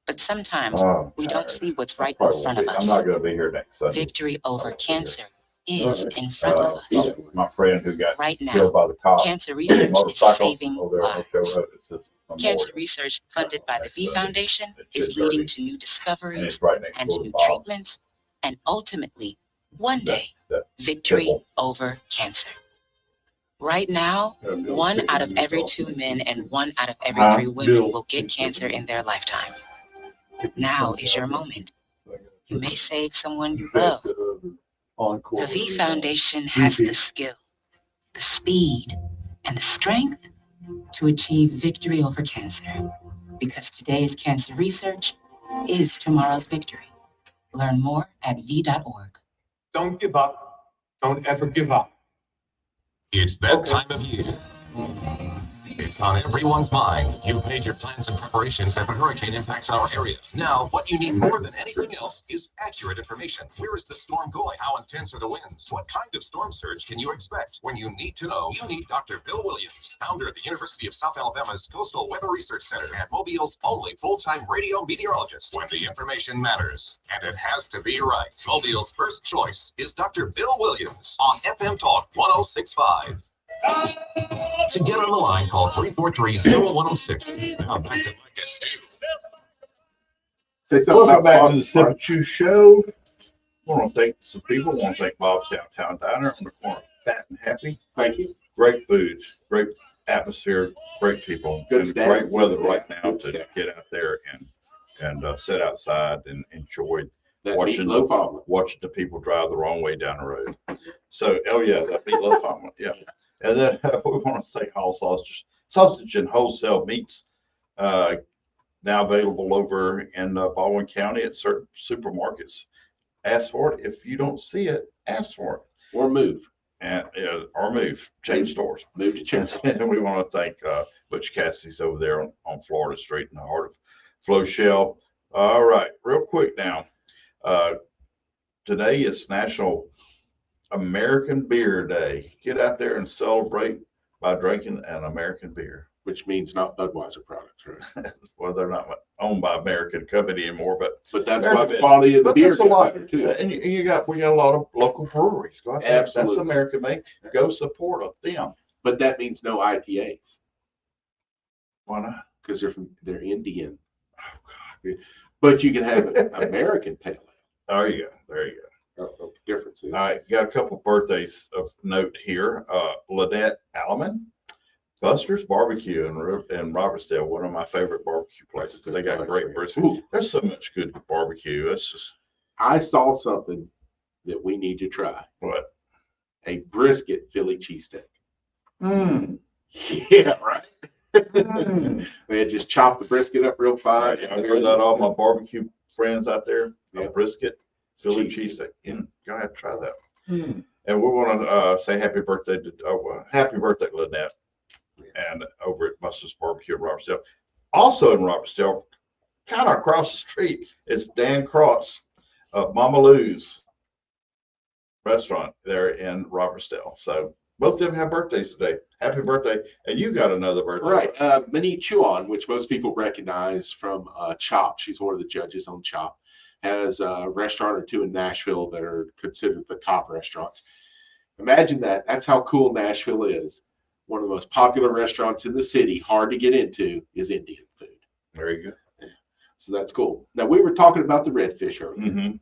S11: but sometimes we don't see what's right in front of
S5: I'm
S11: us.
S5: not going to be here next Sunday.
S11: Victory over cancer is in front of us.
S5: My friend who got
S11: Right now,
S5: killed by the cops.
S11: cancer research is
S5: Motorcycle
S11: saving
S5: over there on Oak
S11: lives.
S5: Road. It's a memorial.
S11: Cancer research funded by the V Foundation is
S5: It's
S11: leading
S5: 30.
S11: to new
S5: And
S11: discoveries
S5: it's right next
S11: and
S5: door to
S11: new
S5: Bob's.
S11: treatments, and ultimately, one day,
S5: That
S11: victory
S5: temple.
S11: over cancer. Right now, 1 out of every 2 men and 1 out of every 3 women will get cancer in their lifetime. Now is your moment. You may save someone you love. The V Foundation has the skill, the speed, and the strength to achieve victory over cancer. Because today's cancer research is tomorrow's victory. Learn more at v.org.
S1: Don't give up. Don't ever give up. It's that time of year. It's on everyone's mind. You've made your plans and preparations if a hurricane impacts our area. Now, what you need more than anything else is accurate information. Where is the storm going? How intense are the winds? What kind of storm surge can you expect? When you need to know, you need Dr. Bill Williams, founder of the University of South Alabama's Coastal Weather Research Center and Mobile's only full-time radio meteorologist. When the information matters, and it has to be right, Mobile's first choice is Dr. Bill Williams on FM Talk 1065. To get on the line, call 343-0106. Now back to Mike and Stu.
S3: Say something
S5: Welcome
S3: about
S5: back to the Sip and Chew Show. I want to thank some people. I want to thank Bob's Downtown Diner on the corner of Fat and Happy.
S3: Thank you.
S5: Great food, great atmosphere, great people,
S3: Good
S5: and
S3: staff.
S5: great weather right now
S3: Good
S5: to
S3: staff.
S5: get out there and sit outside and enjoy
S3: That
S5: watching
S3: meatloaf omelet.
S5: watching the people drive the wrong way down the road. So, oh yeah, that meatloaf omelet, yeah. And then we want to thank Hall Sausage and Wholesale Meats, now available over in Baldwin County at certain supermarkets. Ask for it. If you don't see it, ask for it.
S3: Or move.
S5: And or move, change stores.
S3: Move to change.
S5: And we want to thank Butch Cassidy's over there on Florida Street in the heart of Floshell. All right, real quick now. Today is National American Beer Day. Get out there and celebrate by drinking an American beer.
S3: Which means not Budweiser products, right?
S5: Well, they're not owned by American company anymore, but
S3: that's
S5: there's
S3: why
S5: a
S3: the
S5: bit.
S3: quality of the
S5: But
S3: beer
S5: there's a
S3: gets
S5: lot
S3: better, too.
S5: And we got a lot of local breweries. Go out there. That's
S3: Absolutely.
S5: American made. Go support them.
S3: But that means no IPAs.
S5: Why not?
S3: Because they're Indian.
S5: Oh God,
S3: But you can have an American pale ale.
S5: There you go. There you go.
S3: Difference is.
S5: All right, got a couple birthdays of note here. Lynette Alleman, Buster's Barbecue in Robertsdale, one of my favorite barbecue places. They got great brisket. There's so much good barbecue. It's just.
S3: I saw something that we need to try.
S5: What?
S3: A brisket Philly cheesesteak.
S5: Mm.
S3: Yeah, right. They had just chopped the brisket up real fine.
S5: I heard that all my barbecue friends out there. A brisket Philly cheesesteak. Gonna have to try that. And we want to say happy birthday to Lynette, and over at Buster's Barbecue in Robertsdale. Also in Robertsdale, kind of across the street, is Dan Cross of Mama Lou's restaurant there in Robertsdale. So both of them have birthdays today. Happy birthday. And you got another birthday.
S3: Right. Minnie Chuan, which most people recognize from Chop. She's one of the judges on Chop. Has a restaurant or two in Nashville that are considered the top restaurants. Imagine that. That's how cool Nashville is. One of the most popular restaurants in the city, hard to get into, is Indian food.
S5: Very good.
S3: Yeah. So that's cool. Now, we were talking about the redfish earlier.
S5: Mm-hmm.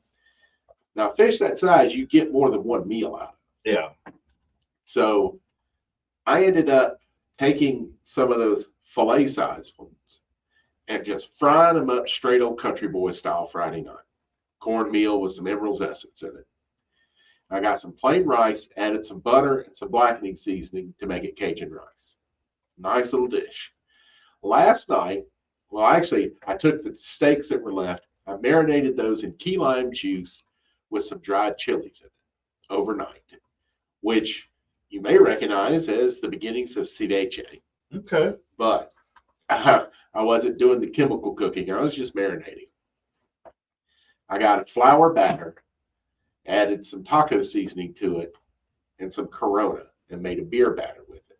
S3: Now, fish that size, you get more than one meal out of it.
S5: Yeah.
S3: So I ended up taking some of those fillet size ones and just frying them up straight old country boy style Friday night. Cornmeal with some Emerald's Essence in it. I got some plain rice, added some butter and some blackening seasoning to make it Cajun rice. Nice little dish. Last night, well, actually, I took the steaks that were left, I marinated those in key lime juice with some dried chilies in it overnight, which you may recognize as the beginnings of ceviche.
S5: Okay.
S3: But I wasn't doing the chemical cooking. I was just marinating. I got a flour batter, added some taco seasoning to it, and some Corona, and made a beer batter with it.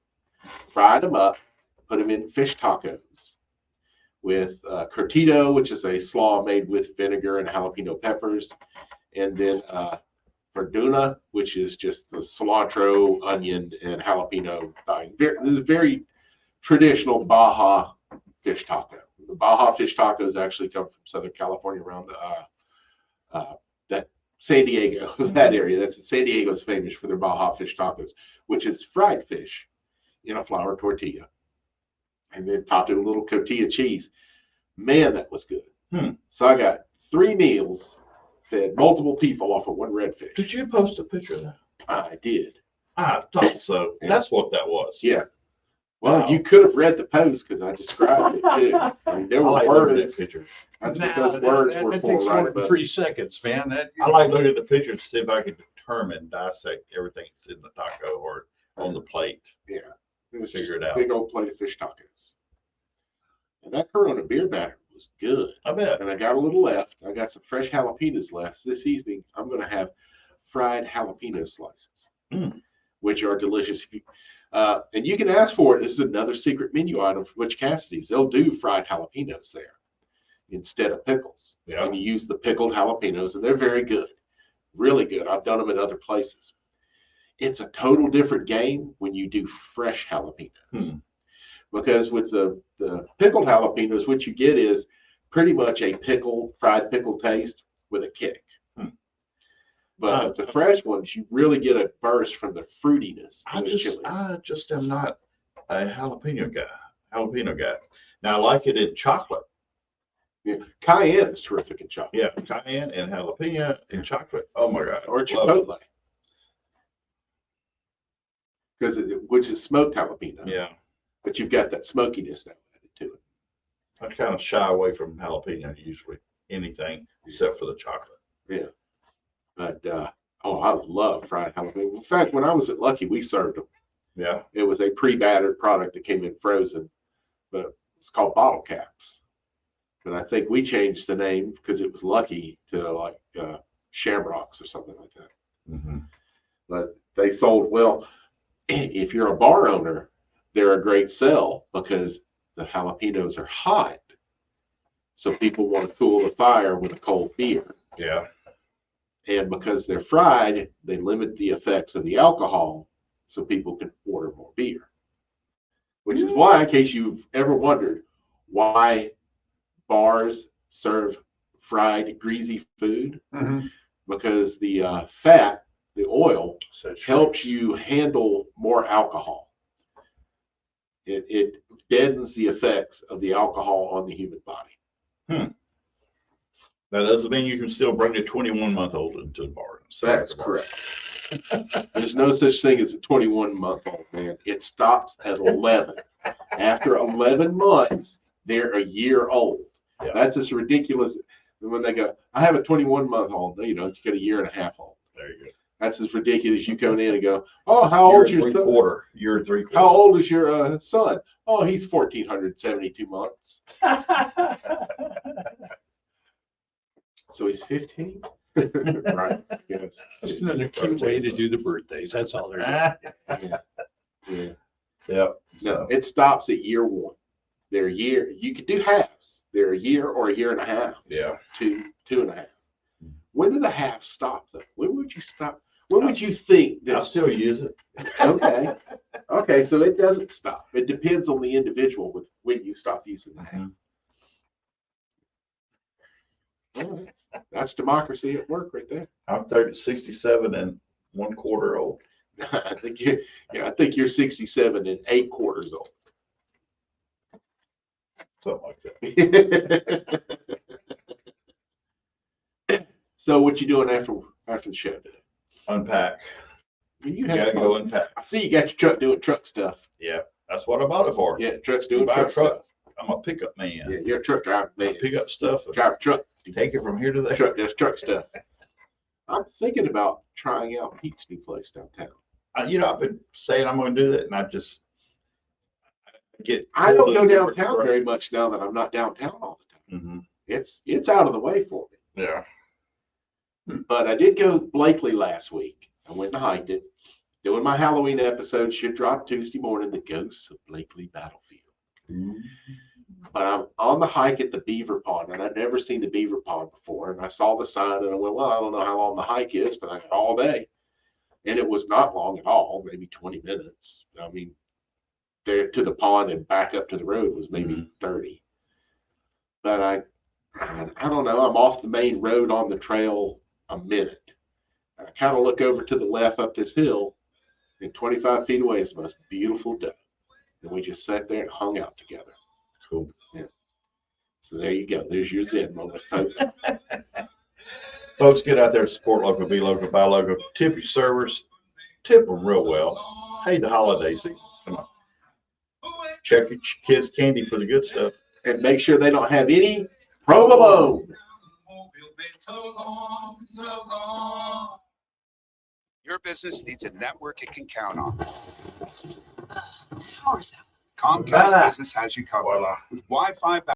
S3: Fried them up, put them in fish tacos with curtido, which is a slaw made with vinegar and jalapeno peppers, and then verduna, which is just the cilantro, onion, and jalapeno thing. This is very traditional Baja fish taco. The Baja fish tacos actually come from Southern California, around that San Diego, that area. That's San Diego's famous for their Baja fish tacos, which is fried fish in a flour tortilla, and then topped it with a little cotija cheese. Man, that was good. So I got 3 meals, fed multiple people off of one redfish.
S5: Did you post a picture of that?
S3: I did.
S5: I thought so.
S3: Yeah.
S5: That's what that was.
S3: Yeah. Well,
S5: Wow.
S3: you could have read the post because I described it too. I mean, there were
S5: I like looking
S3: words.
S5: at pictures.
S3: That's what those words were
S7: That
S3: for,
S7: takes
S3: right?
S7: more than 3 seconds, man.
S5: I like looking at the pictures to see if I can dissect everything that's in the taco or on the plate.
S3: Yeah. It was
S5: Figure
S3: just
S5: it
S3: a
S5: out.
S3: big old plate of fish tacos. And that Corona beer batter was good.
S5: I bet.
S3: And I got a little left. I got some fresh jalapenos left. This evening, I'm going to have fried jalapeno slices, which are delicious. If you, and you can ask for it. This is another secret menu item from Butch Cassidy's. They'll do fried jalapenos there instead of pickles.
S5: Yeah.
S3: And you use the pickled jalapenos, and they're very good. Really good. I've done them at other places. It's a total different game when you do fresh jalapenos. Because with the pickled jalapenos, what you get is pretty much a fried pickle taste with a kick. But with the fresh ones, you really get a burst from the fruitiness of the chili.
S5: I just am not a jalapeno guy. Now I like it in chocolate.
S3: Yeah. Cayenne is terrific in chocolate.
S5: Yeah, cayenne and jalapeno and chocolate. Oh my God.
S3: Or
S5: Love it.
S3: chipotle. Which is smoked jalapeno.
S5: Yeah.
S3: But you've got that smokiness now added to it.
S5: I kind of shy away from jalapeno usually, anything except for the chocolate.
S3: Yeah. But I love fried jalapeno. In fact, when I was at Lucky, we served them.
S5: Yeah.
S3: It was a pre-battered product that came in frozen, but it's called bottle caps. And I think we changed the name because it was Lucky to like Shamrocks or something like that. But they sold well. If you're a bar owner, they're a great sell because the jalapenos are hot. So people want to cool the fire with a cold beer.
S5: Yeah.
S3: And because they're fried, they limit the effects of the alcohol so people can order more beer. Which is why, in case you've ever wondered why bars serve fried, greasy food
S7: Mhm.
S3: because the fat, the oil, helps you handle more alcohol. It deadens the effects of the alcohol on the human body.
S5: That doesn't mean you can still bring the 21-month-old into the bar.
S3: That's correct. There's no such thing as a 21-month-old, man. It stops at 11. After 11 months, they're a year old.
S5: Yeah.
S3: That's as ridiculous. When they go, I have a 21-month-old. No, you don't. You got a year and a half old.
S5: There you go.
S3: That's as ridiculous. You come in and go, oh, how old is your son?
S5: You're 3/4.
S3: How old is your son? Oh, he's 1,472 months. So he's 15? Right. Yes.
S7: Just another cute way to do the birthdays. That's all they're doing.
S3: Yeah.
S5: Yep.
S3: No, it stops at year 1. They're a year. You could do halves. They're a year or a year and a half.
S5: Yeah.
S3: 2 and a half. When do the halves stop though? When would you stop? When would you think that?
S5: I'll still use it.
S3: Okay. Okay, so it doesn't stop. It depends on the individual with when you stop using the half. Well, that's democracy at work right there.
S5: I'm 67 and 1/4 old.
S3: I think you're 67 and 8/4 old.
S5: Something like
S3: that. So what you doing after the show today?
S5: Unpack.
S3: You
S5: gotta go unpack.
S3: I see you got your truck doing truck stuff.
S5: Yeah, that's what I bought it for.
S3: Yeah, truck's doing
S5: buy a
S3: truck stuff.
S5: I'm a pickup man.
S3: Yeah, you're a truck driver man.
S5: I pick up stuff.
S3: Drive a truck.
S5: Take it from here to there.
S3: Truck does truck stuff. I'm thinking about trying out Pete's new place downtown.
S5: I've been saying I'm going to do that, and I just get.
S3: I don't go downtown very much now that I'm not downtown all the time. It's out of the way for me.
S5: Yeah.
S3: But I did go to Blakely last week. I went and hiked it. Doing my Halloween episode should drop Tuesday morning. The Ghosts of Blakely Battlefield. But I'm on the hike at the Beaver Pond, and I've never seen the Beaver Pond before. And I saw the sign, and I went, well, I don't know how long the hike is, but I got all day. And it was not long at all, maybe 20 minutes. I mean, there to the pond and back up to the road was maybe 30. But I don't know. I'm off the main road on the trail a minute. I kind of look over to the left up this hill, and 25 feet away is the most beautiful day. And we just sat there and hung out together.
S5: Cool.
S3: Yeah. So there you go. There's your Zen moment, folks.
S5: Folks, get out there, support local, be local, buy local, tip your servers, tip them real well. Hey, the holiday season, come on. Check your kids' candy for the good stuff.
S3: And make sure they don't have any provolone.
S6: Your business needs a network it can count on.
S8: Power's out.
S6: Comcast Business has you covered. With Wi-Fi